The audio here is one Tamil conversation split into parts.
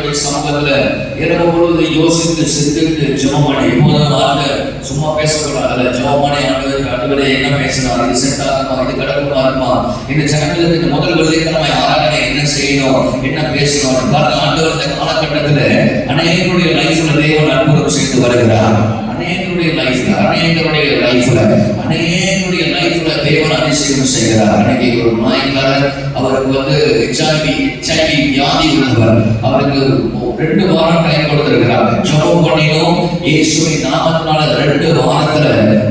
ஆண்டவருடைய சமூகத்துல இரவு பொழுது யோசித்து சிந்தித்து ஜெபம் பண்ணி இப்போதான் வார்த்தை சும்மா பேசக்கூடாது. ஜெபம் பண்ணி ஆண்டவரை என்ன பேசணும், இது செட் ஆகுமா, இது கடவுளா இருக்குமா, இந்த ஜனங்களுக்கு முதல் வெள்ளிக்கிழமை ஆராதனை என்ன செய்யணும், என்ன பேசணும். ஆண்டவர் இந்த காலகட்டத்துல அநேகருடைய லைஃப்ல தேவன் அற்புதம் செய்து வருகிறார். அநேகருடைய லைஃப்ல தேவன் அதிசயம் செய்கிறார். அன்னைக்கு ஒரு நாய்க்காரர், அவருக்கு HIV வியாதி உள்ளவர், அவருக்கு 2 வாரம் டைம் கொடுத்திருக்கிறாங்க. ஜெபம் பண்ணினோம் இயேசுவின் நாமத்தினால 2 வாரத்துல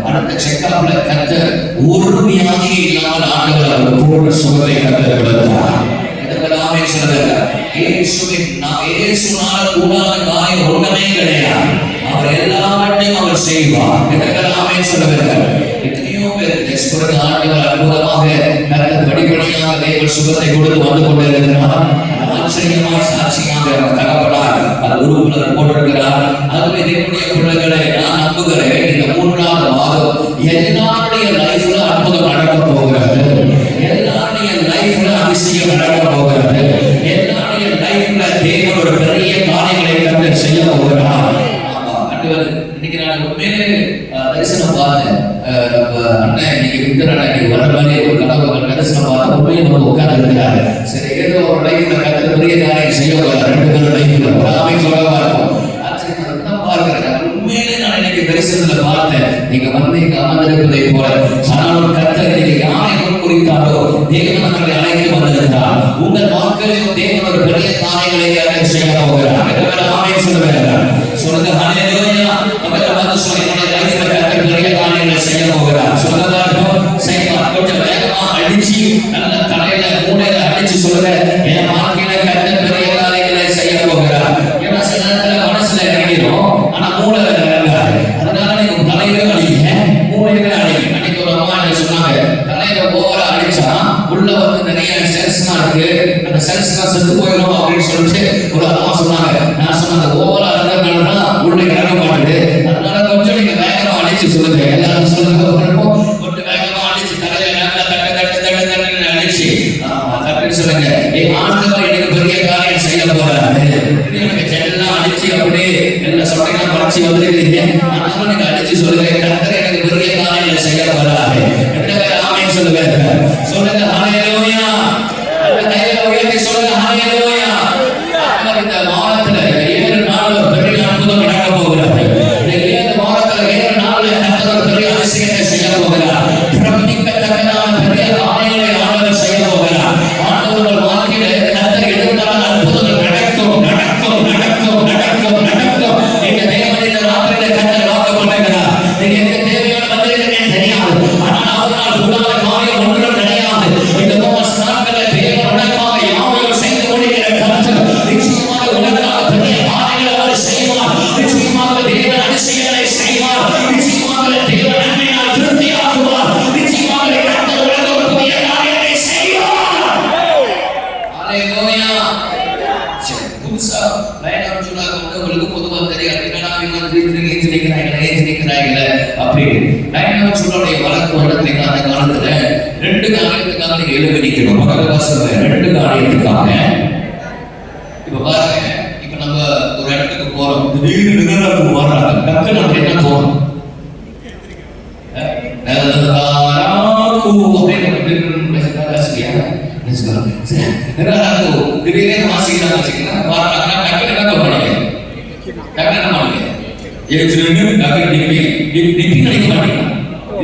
அடுத்த செக்கப்ல கர்த்தர் ஒரு வியாதியே இல்லாமல் ஆண்டவர் அவருக்கு பூர்ண சுகத்தை கர்த்தர் கொடுத்தார். இதெல்லாமே சொல்லுங்க, இயேசுனால கூடாத காரியம் ஒண்ணுமே கிடையாது. அவர் எல்லாவற்றையும் அவர் செய்வார். இதெல்லாமே சொல்லுங்க. எத்தனையோ பேர் டெஸ்பரேட் ஆண்டவர் அற்புதமாக கர்த்தர் படிப்படியாக தேவன் சுகத்தை கொடுத்து வந்து கொண்டிருக்கிறார். ஆச்சரியமாக சாட்சியாக தகப்பனார் அது உருவத்தில் போட்டிருக்கிறார். அதுவே தேவனுடைய பிள்ளைகளை நான் நம்புகிறேன், இந்த 3வது மாதம் எல்லாருடைய லைஃப்ல அற்புதம் நடக்க போகிறது. எல்லாருடைய லைஃப்ல அதிசயம் நடக்க போகிறது. எல்லாருடைய லைஃப்ல தேவன் ஒரு பெரிய காரியங்களை கர்த்தர் செய்ய போகிறார். இன்னைக்கு நான் உண்மையிலே தரிசனம் பார்த்தேன். நம்ம அண்ணன் இன்னைக்கு விக்டர் அண்ணன் வர மாதிரி ஒரு கனவு தரிசனம் பார்த்து உண்மையை நம்ம உட்கார்ந்து இருக்கிறாரு. சரி, ஏதோ ஒரு லைஃப்ல கர்த்தர் பெரிய காரியம் செய்ய போகிறார். 2 பேரும் லைஃப்ல எல்லாமே சொல்லவா இருக்கும். ஆச்சரியமா பார்க்கிறேன். உண்மையிலே நான் இன்னைக்கு தரிசனத்துல பார்த்தேன். நீங்க வந்து இங்க அமர்ந்திருப்பதை போல ஆனால் கர்த்தர் இன்னைக்கு யாரை குறித்தாரோ தேவன் அவர்களை அழைத்து வந்திருக்கிறார். உங்கள் மக்களும் தேவன் ஒரு பெரிய காரியங்களை செய்ய போகிறார். எல்லாமே சொல்லுகிறார். சொல்லுங்க ஹல்லேலூயா. மக்கள் வந்து சொல்லுங்க லைஃப்ல கர்த்தர் பெரிய காரியங்களை செய்ய போகிறார். சொல்லதாகும் செய்வார். கொஞ்சம் வேகமா அடிச்சு நல்ல தலையில மூளையில அடிச்சு சொல்லுங்க, என் வாழ்க்கையில கர்த்தர் பெரிய காரியங்களை செய்ய போகிறார். ஏன்னா சில நேரத்துல மனசுல இறங்கிடும், ஆனா மூளையில இறங்காது. அதனால நீங்க தலையில அடிங்க, மூளையில அடிங்க. அன்னைக்கு ஒரு அம்மா என்ன சொன்னாங்க, தலையில ஓவரா அடிச்சா உள்ள வந்து நிறைய செல்ஸ்லாம் இருக்கு, அந்த செல்ஸ்லாம் செத்து போயிடும் அப்படின்னு சொல்லிட்டு ஒரு அம்மா சொன்னாங்க. நான் சொன்ன ஓவரா இருக்கிறதுனாலதான் உள்ள இறங்க மாட்டேது. அதனால கொஞ்சம் நீங்க வேகமா அடிச்சு சொல்லுங்க. எல்லாரும் சொல்லுங்க, கொஞ்சம் வேகமா அடிச்சு தலையில நல்லா தட்டு அடிச்சு தட்டு சொல்லுங்க, என் ஆண்டவர் எனக்கு பெரிய காரியம் செய்ய போறாரு. எனக்கு செல்லாம் அடிச்சு அப்படியே எல்லா சொட்டையெல்லாம் பறிச்சு வந்துருக்கீங்க. ஆனாலும் நீங்க அடிச்சு சொல்லுங்க, கர்த்தர் எனக்கு பெரிய காரியங்களை செய்ய போறாரு. ஆமென் சொல்லுங்க. சொல்லுங்க ஹல்லேலூயா. அந்த கையில உயர்த்தி சொல்லுங்க ஹல்லேலூயா. இந்த வாரத்துல 7 நாள் பெரிய அற்புதம் நடக்க போகிறது. இந்த 7 வாரத்துல 7 நாள்ல கர்த்தர் பெரிய அதிசயத்தை செய்ய போகிறார். பிரமிக்கத்தக்கதான பெரிய காரியங்களை ஆண்டவர் செய்ய போகிறார். ஆண்டவர் வாழ்க்கையில கர்த்தர் எதிர்கால அற்புதங்கள் நடக்கும். எங்க தேவன் இந்த ராத்திரியில கர்த்தர் வாக்கு பண்ணுகிறார். நீங்க எங்க தேவையான வந்திருக்கீங்கன்னு தெரியாது, ஆனால் அவரால் கூடாத காரியம் ஒன்றும் கிடையாது. இந்த நாட்களை தேவன் உனக்காக யாவையும் செய்து முடிக்கிற கர்த்தர் நிச்சயமாக உனக்காக பெரிய காரியங்களை அவர் செய்வார். நிச்சயமாக தேவன் அதிசயங்களை செய்வார். நிச்சயமாக தேவன் நன்மையால் திருப்தியாக்குவார். நிச்சயமாக கர்த்தர் உனக்கு ஒரு பெரிய காரியத்தை செய்வார். ஹல்லேலூயா. புதுசா பயணம் சொன்னாங்க, உங்களுக்கு பொதுவாக தெரியாது என்னடா இவங்க ஏற்றிக்கிறாங்க அப்படி பயணம் சொல்லுடைய வழக்கு வருடத்துக்கு அந்த காலத்துல 2 காரியத்துக்காக நீங்க எழுதி நிக்கணும். பகவாசம் 2 காரியத்துக்காக. இப்ப பாருங்க, இப்ப நம்ம ஒரு இடத்துக்கு போறோம், திடீர்னு நிகழ்வுக்கு வர்றாங்க, டக்கு நம்ம என்ன போறோம், திடீர்னு வாசிக்கிறாங்க வச்சுக்கலாம்,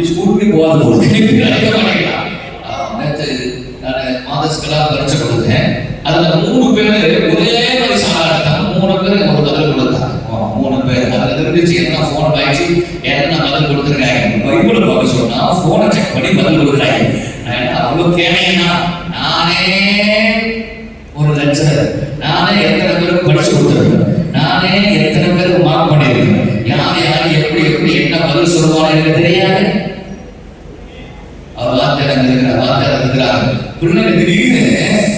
ஸ்கூலுக்கு போகாத மாதஸ்களா பரிச்சை கொடுத்தேன். அதுல 3 பேர் ஒரே மாதிரி சாதாரண 3 பேர் ஒரு பதில் கொடுத்தாங்க. 3 பேர் அதுல இருந்துச்சு என்ன போன் வாங்கி என்ன பதில் கொடுத்துருக்காங்க. பைபிள் பார்க்க சொன்னா போனை செக் பண்ணி பதில் கொடுக்குறாங்க. அவ்வளவு கேட்டீங்கன்னா நானே ஒரு லெக்சரர், நானே எத்தனை பேருக்கு படிச்சு கொடுத்துருக்கேன், நானே எத்தனை பேருக்கு மார்க் பண்ணியிருக்கேன், யார் எப்படி என்ன பதில் சொல்லுவான்னு எனக்கு தெரியாது. அவர் வார்த்தை இருக்கிறாங்க பிள்ளைங்க திடீர்னு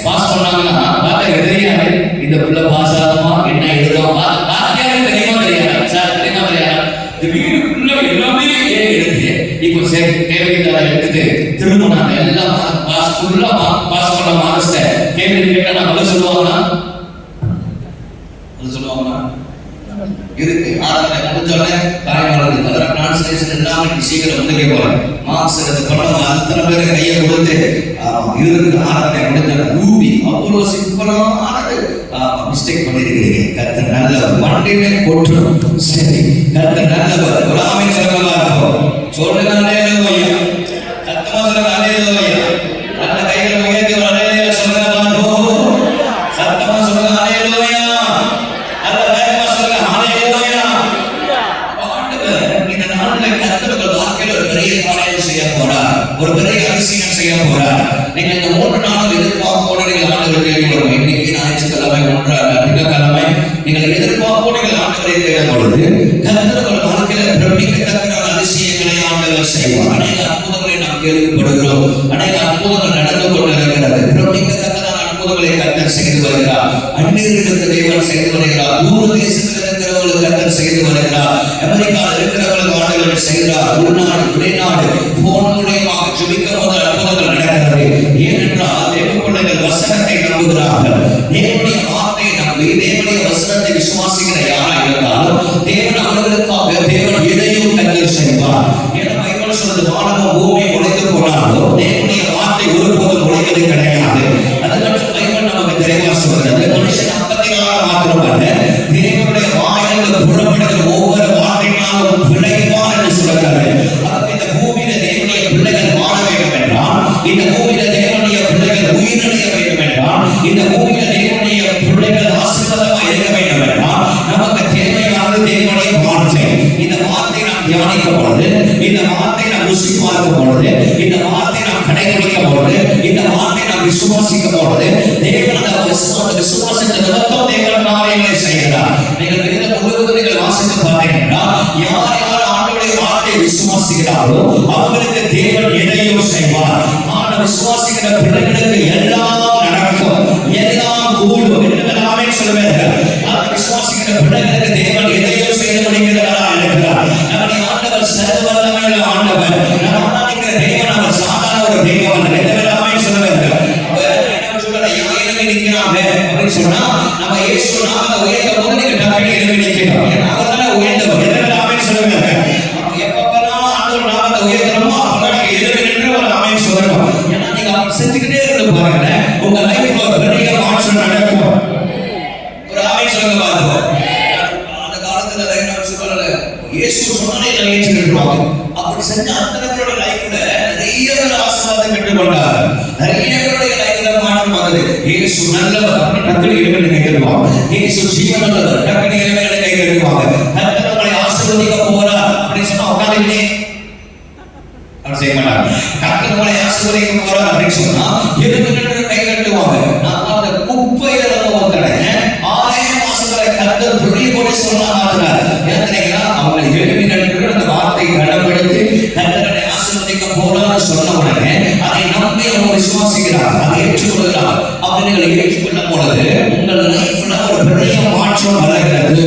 பாஸ் பண்ணாங்கன்னா வார்த்தை தெரியாது. இந்த பிள்ளை பாஸ் ஆகுமா என்ன எழுதும் தெரியுமா தெரியாது சார், தெரியுமா தெரியாது. திடீர்னு பிள்ளை எல்லாமே எடுத்து இப்போ சரி தேவையான எடுத்துட்டு திரும்ப நான் எல்லாம் பாஸ் ஃபுல்லா பாஸ் பண்ண மாஸ்டர் கேள்வி கேட்டா நான் பதில் சொல்லுவாங்கன்னா சொல்லுவாங்க இருக்கு. ஆராதனை முடிஞ்சோடனே தாய்மார்கள் அதெல்லாம் டிரான்ஸ்லேஷன் எல்லாமே சீக்கிரம் வந்து கேட்பாங்க. மார்க்ஸ் எடுத்து பண்ணவங்க அத்தனை பேரை கையை கொடுத்து இருக்கு. ஆராதனை முடிஞ்ச ரூபி அவ்வளோ சிம்பிளானது மிஸ்டேக் பண்ணிருக்கிறீங்க. கர்த்தர் நல்லவர், வண்டியுமே கொட்டணும். சரி, கர்த்தர் நல்லவர். ஒரு ஆமை சொல்லமா இருக்கும். சொல்லுங்க அல்லேலூயா. சத்தமா சொல்லுங்க அல்லேலூயா. நல்ல கைகளை உயர்த்தி ஒரு அல்லேலூயா சொல்லுங்க பார்ப்போம். சத்தமா சொல்லுங்க அல்லேலூயா. நல்ல வேகமா சொல்லுங்க அல்லேலூயா. ஆண்டவர் இந்த நாளிலே கர்த்தர் உங்கள் வாழ்க்கையில் ஒரு பெரிய காரியம் செய்ய போறார். ஒரு பெரிய அதிசயம் செய்ய போறார். நீங்க இந்த 3 நாள் எதிர்பார்ப்போட நீங்கள் ஆண்டவரை தேடி வருவோம். இன்னைக்கு ஞாயிற்றுக்கிழமை திங்கட்கிழமை நீங்கள் எதிர்பார்ப்போட நீங்கள் ஆண்டவரை தேடும் பொழுது கர்த்தர் உங்கள் வாழ்க்கையில பிரமிக்கத்தக்க அதிசயங்களை ஆண்டவர் செய்வார். அநேக அற்புதங்களை நாம் கேள்விப்படுகிறோம். அநேக அற்புதங்கள் நடந்து கொண்டிருக்கிறது. பிரமிக்கத்தக்கதான அற்புதங்களை கர்த்தர் செய்து வருகிறார். அந்நியர்களுக்கு தேவன் செய்து வருகிறார். தூர தேசத்தில் இருக்கிறவர்களுக்கு கர்த்தர் செய்து வருகிறார். அமெரிக்காவில் இருக்கிறவர்களுக்கு ஆண்டவர் செய்கிறார். உள்நாடு வெளிநாடு போன் மூலமாக ஜெபிக்கும் போது அற்புதங்கள் நடக்கிறது. ஏனென்றால் தேவ பிள்ளைகள் வசனத்தை நம்புகிறார்கள். தேவனுடைய வார்த்தையை நம்பி தேவனுடைய வசனத்தை விசுவாசிக்கிற யாரா இருந்தாலும் தேவன் அவர்களுக்காக தேவன் எதையும் கர்த்தர் செய்வார். ஏன்னா பைபிள் சொல்றது வானமும் பூமியும் உடைந்து போனாலும் தேவனுடைய வார்த்தை ஒருபோதும் உடைவது கிடையாது. அதுக்கு பைபிள் நமக்கு தெளிவா சொல்றது. மனுஷன் அப்பத்தினால மாத்திரமல்ல தேவனுடைய வாயிலிருந்து புறப்படுகிற ஒவ்வொரு வார்த்தையினாலும் விளைவான் என்று சொல்கிறாரு. இந்த பூமியில தேவனுடைய பிள்ளைகள் வாழ வேண்டும் என்றால், இந்த பூமியில தேவனுடைய பிள்ளைகள் உயிரிழக்க வேண்டும் என்றால், இந்த பூமியில தேவனுடைய பிள்ளைகள் ஆசீர்வாதமாக இருக்க வேண்டும் என்றால் நமக்கு தேவையானது தேவனுடைய வார்த்தை. இந்த வார்த்தை நாம் தியானிக்கும் பொழுது, இந்த வார்த்தை நாம் ருசி பார்க்கும் பொழுது, இந்த வார்த்தை நாம் கடைபிடிக்கும் பொழுது, இந்த வார்த்தை நாம் விசுவாசிக்கும் பொழுது தேவன் அந்த விசுவாசத்தை நிமித்தம் தேவன் காரியங்களை செய்கிறார். நீங்கள் வேதம் முழுவதும் நீங்கள் வாசித்து பார்த்தீங்கன்னா யார் யார் ஆண்டவருடைய வார்த்தையை விசுவாசிக்கிறாரோ அவர்களுக்கு தேவன் எதையும் செய்வார். ஆனால் விசுவாசிக்கிற பிள்ளைகளுக்கு எல்லாம் நடக்கும், எல்லாம் கூடும் என்றெல்லாமே சொல்வார்கள். ஆனால் விசுவாசிக்கிற பிள்ளைகளுக்கு தேவன் எதையும் செய்து முடிக்கிறவரா இருக்கிறார். நம்முடைய ஆண்டவர் சர்வவல்லமையுள்ள ஆண்டவர். நம்ம ஆராதிக்கிற தேவன் அவர் சாதாரண ஒரு தேவன் என்றெல்லாமே சொல்வார்கள். சொன்னா நம்ம இயேசு நாமத்தை உயர்த்தும் போது நீங்க டக்குனு எழுப்பி நிற்கிறோம். ஏன்னா அவர்தான் உயர்ந்தவர். எல்லாமே சொல்லுங்க. எப்பப்பெல்லாம் ஆண்டவர் நாமத்தை உயர்த்தணுமோ அப்பெல்லாம் நீங்க எழுப்பி நின்று ஒரு ஆமென் சொல்லணும். ஏன்னா நீங்க செஞ்சுக்கிட்டே இருந்து பாருங்க, உங்க லைஃப்ல ஒரு பெரிய மாற்றம் நடக்கும். ஒரு ஆமென் சொல்லுங்க பாருங்க. அந்த காலத்துல என்ன சொல்றாங்க, இயேசு சொன்னாலே நினைச்சு நின்றுவாங்க. அப்படி செஞ்ச அத்தனை பேரோட லைஃப்ல நிறைய பேர் ஆசீர்வாதம் பெற்றுக்கொண்டாங்க. நிறைய பேருடைய லைஃப்ல மாற்றம் ஆகுது. இயேசு நல்லவர் டக்குனு எழுப்பி கைதட்டுவாங்க. இயேசு ஜீவனுள்ளவர் டக்குனு எழுப்பி கைதட்டுவாங்க. கர்த்தர் உங்களை ஆசீர்வதிக்க போறார் அப்படின்னு சொன்னா உட்கார்ந்துட்டே அப்படி செய்ய மாட்டாங்க. கர்த்தர் உங்களை ஆசீர்வதிக்க போறார் அப்படின்னு சொன்னா எழுப்பி நின்று கைதட்டுவாங்க. நான் அந்த குப்பையில ஒருத்தனை 6000 மாசங்களை கர்த்தர் துணி போட்டு சொன்னா மாத்தினார். ஏன்னா அவங்க எழுப்பி நின்று அந்த வார்த்தை கடைபிடித்து கர்த்தரை ஆசீர்வதிக்க போறான்னு சொன்ன உடனே அதை நம்பி அவங்க விசுவாசிக்கிறார், அதை ஏற்றுக்கொள்கிறார். அப்படி நீங்கள் ஏற்றுக்கொள்ளும் பொழுது உங்கள் லைஃப்ல ஒரு பெரிய மாற்றம் வருகிறது.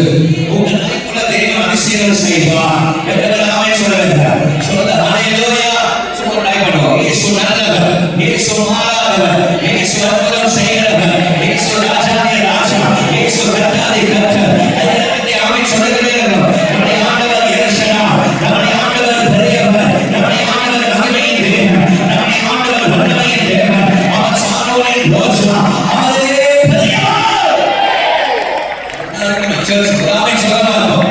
உங்கள் லைஃப்ல தேவன் அதிசயங்கள் செய்வார். எல்லாமே சொல்லுகிறார். சொல்லுங்க ஹல்லேலூயா. சொல்லுங்க டைப் பண்ணுவோம். இயேசு நல்லவர், இயேசு மாறாதவர், இயேசு அற்புதம் செய்கிறவர், இயேசு ராஜாதி ராஜா, இயேசு கர்த்தாதி கர்த்தர். எல்லாத்தையும் ஆமென் சொல்லுகிறே இருக்கணும். நம்முடைய ஆண்டவர் எல்ஷடா, நம்முடைய ஆண்டவர் பெரியவர், நம்முடைய ஆண்டவர் மகிமையின் தேவன், நம்முடைய ஆண்டவர் வல்லமையின் தேவன். அவர் சாரோனின் ரோஜா, அவரே பெரியவர். ஆமென் சொல்லலாம்.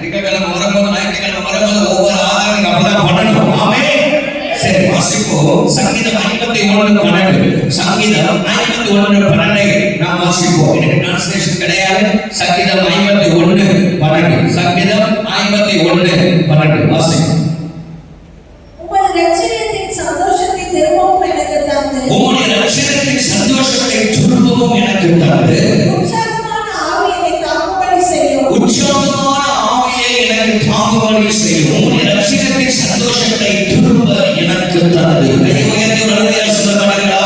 திங்கட்கிழமை வரும்போது ஞாயிற்றுக்கிழமை வரும்போது ஒவ்வொரு ஆதாரம் நீங்க அப்படிதான் பண்ணணும். ஆமென். சரி, வாசிப்போம். சங்கீதம் 51:12. சங்கீதம் 51:12 நாம் வாசிப்போம். எனக்கு டிரான்ஸ்லேஷன் கிடையாது. சங்கீதம் 51:12. சங்கீதம் 51:12 வாசிப்போம். உம்முடைய ரட்சணியத்தின் சந்தோஷத்தை திரும்பவும் எனக்கு தந்து, உம்முடைய ரட்சணியத்தின் சந்தோஷத்தை திரும்பவும் எனக்கு தந்து, உற்சாகமான ஆவியை எனக்கு தாங்கும்படி செய்யும். உற்சாகமான ஆவியை எனக்கு தாங்கும்படி செய்யும். உம்முடைய ரட்சணியத்தின் சந்தோஷத்தை திரும்ப எனக்கு தந்து. உயர்த்தி வளர்ந்து சொல்லப்படுகிறா.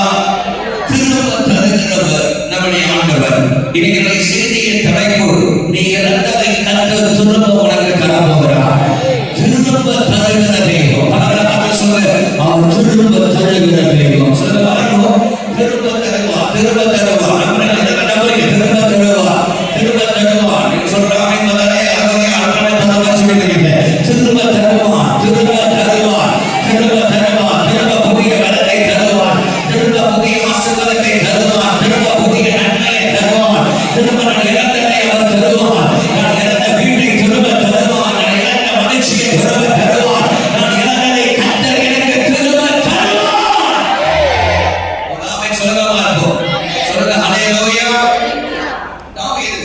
திரும்ப தருகிறவர் நம்முடைய ஆண்டவர். இன்னைக்கு செய்தியின் தலைப்பு, நீ இழந்ததை கர்த்தர் திரும்ப உனக்கு தரப்போகிறார். திரும்ப தருகிற தெய்வம். சொல்ல அவர் திரும்ப தருகிற தெய்வம். சொல்ல பாருங்க, திரும்ப தருவார், திரும்ப தருவார். நம்ம திரும்ப தருவார், திரும்ப திரும்ப நான் இழந்ததை அவர் தருவார். நான் இழந்த வீட்டை திரும்ப தருவார். நான் இழந்த மகிழ்ச்சியை திரும்ப தருவார். நான் இழந்ததை கர்த்தர் எனக்கு திரும்ப தருவார். ஆமென் சொல்லுங்க பார்ப்போம். சொல்லுங்க ஹல்லேலூயா. தாவீது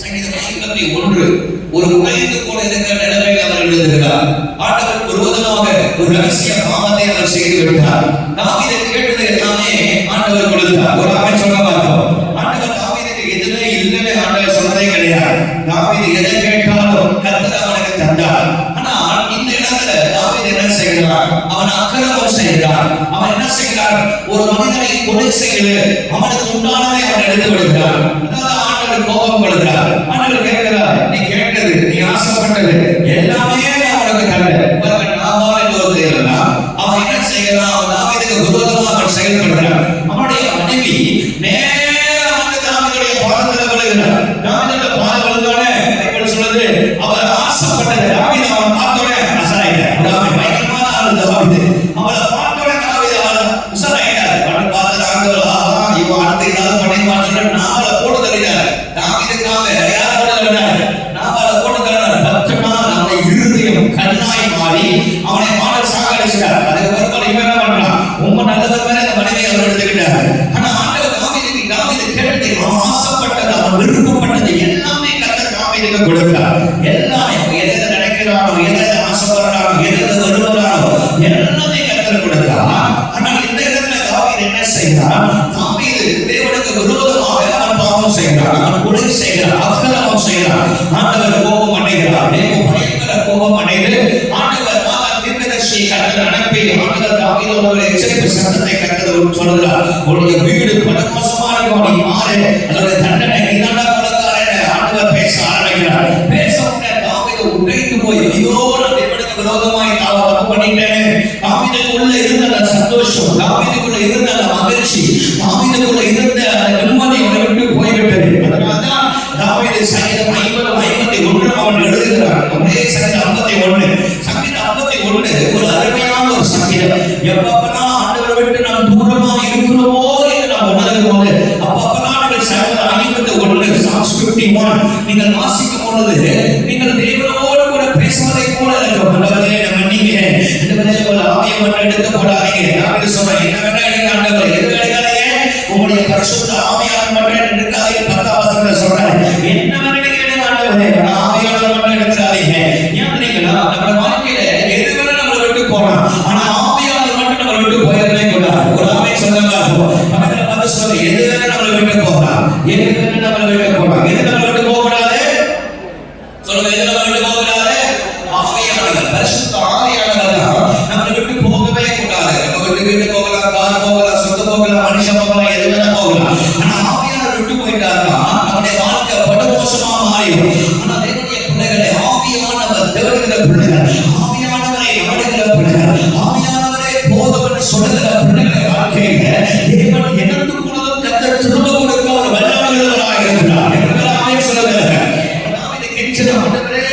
சங்கீதம் 51 ஒரு உடைந்து போன இருக்கிற நிலைமையில் அவர் எழுதுகிறார். ஆண்டவருக்கு விரோதமாக ஒரு ரகசிய பாவத்தை அவர் செய்து விட்டார். தாவீது கேட்டது எல்லாமே ஆண்டவர் கொடுத்தார். ஒரு ஆமென் சொல்ல பார்த்தோம். ஆண்டவர் தாவீதுக்கு எதுவுமே இல்லைன்னு ஆண்டவர் சொன்னதே கிடையாது. தாவீது எதை கேட்டாலும் கர்த்தர் அவனுக்கு தந்தார். ஆனால் இந்த இடத்துல தாவீது என்ன செய்கிறார்? அவன் அக்கிரமம் செய்கிறார். அவன் என்ன செய்கிறார்? ஒரு மனிதனை கொலை செய்து அவனுக்கு உண்டானதை அவன் எடுத்து விடுகிறார். அதாவது ஆண்டவர் கோபம் கொள்கிறார். ஆண்டவர் கேட்கிறார், நீ கேட்டது, நீ ஆசைப்பட்டது எல்லாமே அவனுக்கு தரேன். நாபால் என்று ஒரு தேவனா அவன் என்ன செய்கிறான்? அவன் தாவீதுக்கு விரோதமாக அவன் செயல்படுகிறான். அவனுடைய மனைவி நேரா வந்து தாவீதுடைய பாதத்தில் விழுகிறார். தாவீதுடைய பாதம் விழுந்தானே பைபிள் சொல்லுது, அவர் ஆசைப்பட்டது தாவீது அவன் பார்த்தோனே அசராயிட்டார். அவன் பயங்கரமான ஆளு தாவீது. அவளை பார்த்தோனே தாவீது அவன் உசராயிட்டார். அவன் பார்த்து ஆண்டவர் ஆஹா இவன் அடுத்து ஏதாவது பண்ணிடுவான்னு சொல்லி நாவலை போட்டு தள்ளினார். தாவீதுக்காக யார் போட்டு தள்ளினார்? நாவலை போட்டு தள்ளினார். 10 நாள் அவனை இருதயம் கண்ணாய் மாறி அவனை மாட சாகடிச்சார். அதுக்கப்புறம் இவன் என்ன பண்றான்? ரொம்ப நல்லது மேல இந்த மனைவியை அவர் எடுத்துக்கிட்டார். ஆனா ஆண்டவர் தாவீது கேட்டது, அவன் ஆசைப்பட்டது, அவன் விருப்பப்பட்டது எல்லாமே கர்த்தர் தாவீதுக்கு கொடுத்தார். எல்லாமே எதை நினைக்கிறானோ, எதை ஆசைப்படுறானோ, எதை விரும்புகிறானோ எல்லாமே கர்த்தர் கொடுத்தார். ஆனால் இந்த இடத்துல தாவீது என்ன செய்கிறான்? தாவீது தேவனுக்கு விரோதமாக அவன் பாவம் செய்கிறான். அவன் கொலை செய்கிறான், அக்கிரமம் செய்கிறான். ஆண்டவர் கோபம் அடைகிறார். தேவன் பயங்கர கோபம் அடைந்து ஆண்டவர் தீர்க்கதரிசியை கர்த்தர் அனுப்பி ஆண்டவர் தாவீதோடு எச்சரிப்பு சத்தத்தை கர்த்தர் சொல்கிறார். உன்னுடைய வீடு படுமோசமா இருக்கும், நீ மாறு, அதோட தண்டனை நீதாண்டா கொடுத்தாரேன்னு ஆண்டவர் பேச ஆரம்பிக்கிறார். பேச உடனே தாவீது உடைந்து போய், ஐயோ நான் தேவனுக்கு விரோதமாய் தப்பு பண்ணிட்டேனே. தாவீதுக்குள்ள இருந்த அந்த சந்தோஷம், தாவீதுக்குள்ள இருந்த அந்த மகிழ்ச்சி, தாவீதுக்குள்ள இருந்த அந்த நிம்மதி அவனை விட்டு போய்விட்டது. அதனால்தான் தாவீது சங்கீதம் 50:51 அவன் எழுதுகிறார். ஒரே சங்கீதம் 51 ஒரு அருமையான ஒரு சங்கீதம். எப்பப்பெல்லாம் ஆண்டவரை விட்டு நாம் தூரமா இருக்கிறோமோ என்று நாம் உணரும் போது அப்பப்பெல்லாம் நீங்கள் சங்கீதம் 51 Psalms 51 நீங்கள் வாசிக்கும் பொழுது நீங்கள் தேவனோடு கூட பேசுவதை போல இருக்கும். ஆண்டவரே நம்ம நீங்க இந்த போல ஆவியை மட்டும் எடுத்து போடாதீங்க. நான் சொல்றேன், என்ன வேணா நீங்க ஆண்டவரே எது வேணாதீங்க, உங்களுடைய பரிசுத்த ஆவியானவர் மட்டும் எடுக்காதீங்க. 10ஆம் வசனத்துல சொல்றாரு, என்ன வேணா நீங்க ஆண்டவரே ஆவியானவர் மட்டும் எடுக்காதீங்க. ஏன் தெரியுங்களா? நம்ம வாழ்க்கையில எது வேணா நம்மளை விட்டு போறோம், ஆனா ஆவியானவர் மட்டும் நம்மளை விட்டு போயிடவே கூடாது. ஒரு ஆவியை சொல்லுங்க, பக்கத்துல பார்த்து சொல்லு, எது வேணா நம்மளை விட்டு போறோம், எது வேணா நம்மளை விட்டு போறோம், எது நம்மளை விட்டு போக கூடாது சொல்லுங்க, எது நம்மளை விட்டு போக கூடாது? ஆவியானவர், பரிசுத்த ஆவியானவர் தான் நம்மளை விட்டு போகவே கூடாது. நம்ம விட்டு போகலாம், கார் போகலாம், சொத்து போகலாம், மனுஷன் போகலாம், எது வேணா போகலாம். ஆனா ஆவியானவர் விட்டு போயிட்டாருன்னா நம்முடைய வாழ்க்கை படுமோசமா மாறிடும். ஆனா தேவனுடைய பிள்ளைகளை ஆவியானவர் தேடுகிற பிள்ளைகள், ஆவியானவரை நாடுகிற பிள்ளைகள், ஆவியானவரை போதும்னு சொல்லுகிற பிள்ளைகளை வாழ்க்கையில தேவன் இழந்து போனதும் கர்த்தர் திரும்ப கொடுக்க ஒரு வல்லமையுள்ளவராக இருக்கிறார். எல்லாமே சொல்லுகிறாங்க. தாவீது கெஞ்சினான், ஆண்டவரே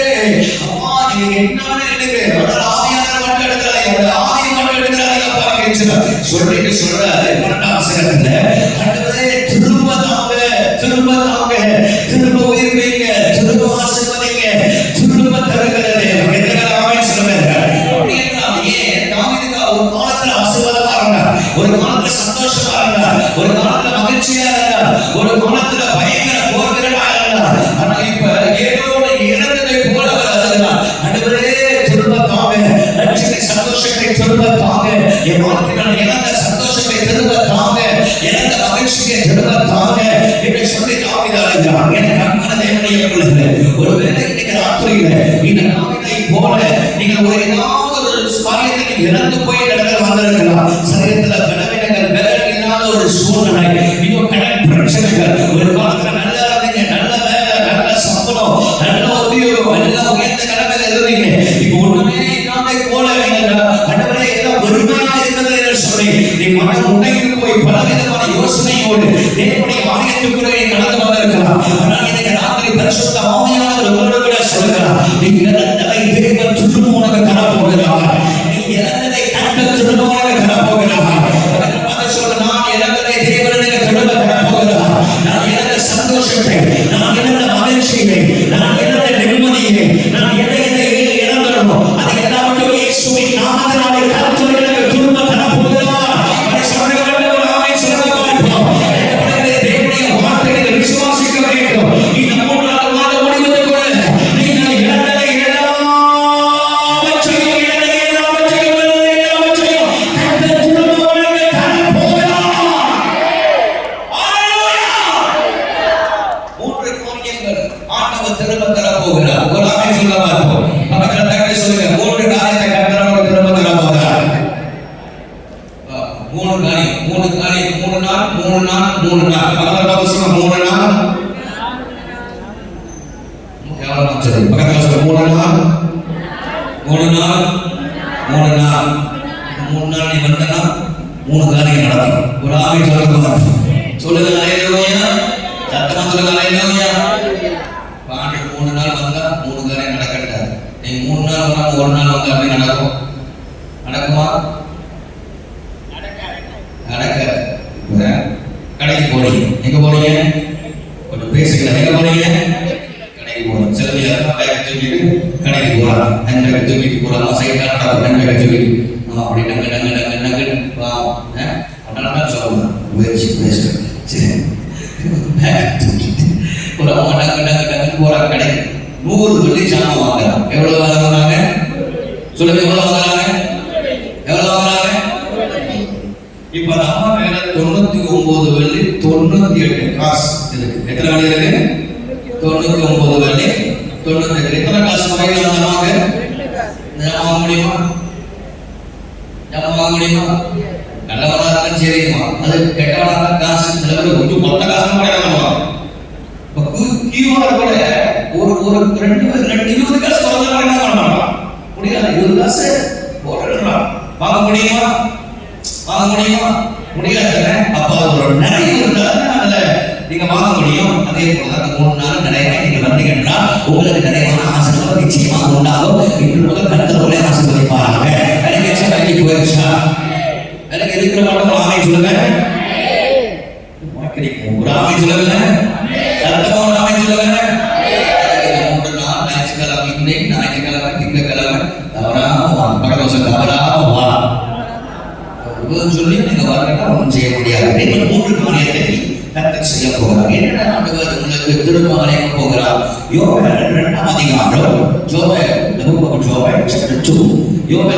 அம்மா நீங்க என்ன எனக்கு ஆவியானவர் மட்டும் எடுக்கிறாங்க, ஆவி மட்டும் எடுக்கிறாங்க அப்பா கெஞ்சினான். சொல்லிட்டு சொல்றாரு 12ஆம் வசனத்துல, ஆண்டவரே திரும்ப தாங்க, திரும்ப தாங்க, திரும்ப உயிர் வைங்க, திரும்ப ஆசீர்வதிங்க, திரும்ப தருகிறது. எல்லாமே சொல்லுங்க. அப்படி என்றால் ஏன் தாவீதுக்கு ஒரு காலத்துல ஆசீர்வாதமா இருந்தார், ஒரு காலத்துல சந்தோஷமா இருந்தார், ஒரு காலத்துல மகிழ்ச்சியா இருந்தார், ஒரு காலத்துல பயங்கர போர்வீரனா இருந்தார். ஆனா இப்ப ஏதோ இழந்ததை போல அவர் அழுகிறார். ஆண்டவரே திரும்ப தாங்க, ரட்சித்த சந்தோஷத்தை திரும்ப தாங்க, என் வாழ்க்கையில் இழந்த சந்தோஷத்தை திரும்ப தாங்க, இழந்த மகிழ்ச்சியை திரும்ப தாங்க என்று சொல்லி தாவீது அழுகிறார். என் கண்மன தேவனுடைய பிள்ளைகளே, ஒருவேளை இன்னைக்கு ராத்திரியில இந்த தாவீதை போல நீங்கள் ஒரு ஏதாவது ஒரு காரியத்தை நீங்க இழந்து போய் இடத்துல வந்திருக்கலாம். சரீரத்துல பலவீனங்கள், பலன் இல்லாத ஒரு சூழ்நிலை, இன்னும் கடன் பிரச்சனைகள், ஒரு காலத்துல நல்லா இருந்தீங்க, நல்ல வேலை, நல்ல சம்பளம், நல்ல உத்தியோகம், எல்லாம் உயர்ந்த கடமையில இருந்தீங்க, இப்ப ஒண்ணுமே இல்லாம போல ஆண்டவரே எல்லாம் வெறுமையா இருக்கிறது என்று சொல்லி நீ மனம் உடைந்து போய் பலவிதமான யோசனையோடு தேவனுடைய ஆலயத்துக்குள்ளே கடந்து வந்திருக்கலாம். ஆனால் இன்னைக்கு ராத்திரி பரிசுத்த ஆவியானவர் உங்களோடு கூட சொல்கிறார், நீ இழந்ததை தேவன் திரும்ப உனக்கு தரப்போகிறார், நீ இழந்ததை கர்த்தர் திரும்ப உனக்கு தரப்போகிறார். நான் இழந்ததை தேவன் எனக்கு திரும்ப தரப்போகிறார், நான் இழந்த சந்தோஷத்தை சந்தோஷத்தை, நான் இழந்த மகிழ்ச்சியை, நான் இழந்த நிம்மதியை, நான் எதை இழந்தனோ அதை எல்லாவற்றையும் இயேசுவின் நாமத்தினாலே கர்த்தர் எனக்கு திரும்ப தரப்போகிறார். அதை சொல்ல வேண்டும். ஒரு ஆமென் சொல்ல வேண்டும். தேவனுடைய வார்த்தைகளை விசுவாசிக்க வேண்டும். இந்த 3 மாத முடிவுக்குள் நீங்கள் இழந்ததை எல்லாவற்றையும் கர்த்தர் திரும்ப உங்களுக்கு தரப்போகிறார். ஹalleluya. 3 காரியங்கள் ஆண்டவர் திரும்ப தரப்போகிறார். ஒரு ஆமென் சொல்ல வேண்டும். பக்கத்துல தட்டி சொல்லுங்க. 3 காரியத்தை கர்த்தர் நமக்கு திரும்ப தரப்போகிறார். 3 காரியம் 3 நாள். பக்கத்துல பார்த்து சொல்லுங்க. 3 நாள். கேவலமா சரி. பக்கத்துல சொல்லுங்க. 3 நாள். 3 நாள் நீ வந்தனா 3 காரியம் நடக்கும். ஒரு ஆமென் சொல்லுங்க. சொல்லுங்க. ஹalleluya. சத்தமா சொல்லுங்க. ஹalleluya. பாண்டி 3 நாள் வந்தா 3 காரியம் நடக்கட்டாது. நீ 3 நாள் வந்தா 1 நாள் வந்தா அப்படி நடக்கும். நடக்குமா? நடக்காது. கடைக்கு போறீங்க. எங்க போறீங்க? கொஞ்சம் பேசிக்கலாம். எங்க போறீங்க? கடைக்கு போறோம். சிலவியா பேக் தூக்கிட்டு கடைக்கு போறாங்க. பேக் தூக்கிட்டு போறாங்க. சைக்கிள் பேக் தூக்கிட்டு அப்படி நங்க வா. அதனால சொல்லலாம். முயற்சி பேச சரி. பேக் தூக்கிட்டு ஒரு அம்மா நங்க போறாங்க கடைக்கு. 100 வெள்ளி சாமான் வாங்குறாங்க. எவ்வளவு வாங்குறாங்க? சொல்லுங்க. எவ்வளவு வாங்குறாங்க? இப்ப அந்த அம்மா மேல 99 வெள்ளி 98 காசு இருக்கு. எத்தனை வெள்ளி இருக்கு? 99 வெள்ளி 98. எத்தனை காசு வாங்கி அந்த அம்மாவுக்கு வாங்க முடியுமா? நல்லவனா இருந்தாலும் சரிம்மா. அது கெட்டவனா காசு கொஞ்சம் மொத்த காசு கிடையாது. கீவார் கூட ஒரு 20 காசு வரலாம் என்ன பண்ணலாம்? முடியாது. 20 காசு போடலாம். வாங்க முடியுமா? முடியாது. அப்ப ஒரு நிறைய இருந்தா நீங்க வாங்க முடியும். அதே போல 3 நாள் நிறைய நீங்க வந்தீங்கன்னா உங்களுக்கு நிறைவான ஆசீர்வாதம் நிச்சயமாக உண்டாகும். இன்று முதல் கர்த்தர் ஆசீர்வதிப்பாராக. எனக்கு போயிருச்சா? எனக்கு இருக்கிற மட்டும் ஆமென் சொல்லுங்க. ஒரு ஆமென் சொல்லுங்க. சத்தமா ஒரு ஆமென் சொல்லுங்க. 3 நாள் ஞாயிற்றுக்கிழமை, இன்னைக்கு ஞாயிற்றுக்கிழமை, திங்கட்கிழமை தவறாம வா சொல்லி நீங்க வரலாம். ஒன்றும் செய்ய முடியாது. 3 காரியத்தை கர்த்தர் செய்ய போகிறார். என்ன ஆண்டவர் உங்களுக்கு திரும்ப அழைக்க போகிறார்? யோவேல் 2ஆம் அதிகாரம். யோவேல்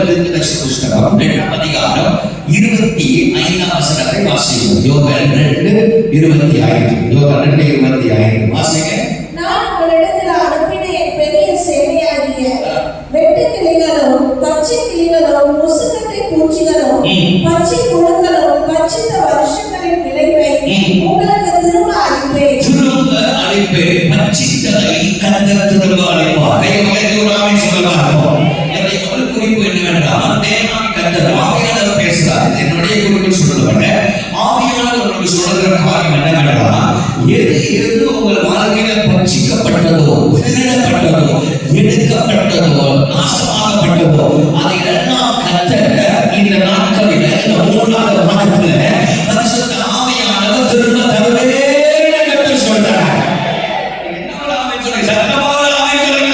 தீர்க்கதரிசி புத்தகம் 2ஆம் அதிகாரம் 25ஆம் வசனத்தை வாசிக்கிறோம். யோவேல் 2:25 வாசிங்க. நான் உங்களிடத்தில் அனுப்பின என் பெரிய சேனையாகிய வெட்டுக்கிளிகளும் பச்சை கிளிகளும் முசுக்கட்டை பூச்சிகளும் பச்சை புழுக்களும் பச்சித்த வருஷங்களின் விளைவை உங்களுக்கு திரும்ப அளிப்பேன். பச்சித்ததை கர்த்தர் திரும்ப அளிப்பார். என்னுடைய முதல் குறிப்பு என்னவென்றால், தேவனாகிய கர்த்தர் ஆவியானவர் பேசுகிறார். என்னுடைய குறிப்பு சொல்லுவாங்க. ஆவியானவர் உங்களுக்கு சொல்லுகிற காரியம் என்னவென்றால், எது உங்கள் வாழ்க்கையில பட்சிக்கப்பட்டதோ, திருடப்பட்டதோ, எடுக்கப்பட்டதோ, நாசமாகப்பட்டதோ, அதை எல்லாம் கர்த்தர் இந்த நாட்களில் இந்த 3ஆவது மாதத்துல பரிசுத்த ஆவியானவர் திரும்ப தருவே என்று சொல்றார். என்ன ஆமென் சொல்லுங்க. சத்தமா ஆமென் சொல்லுங்க.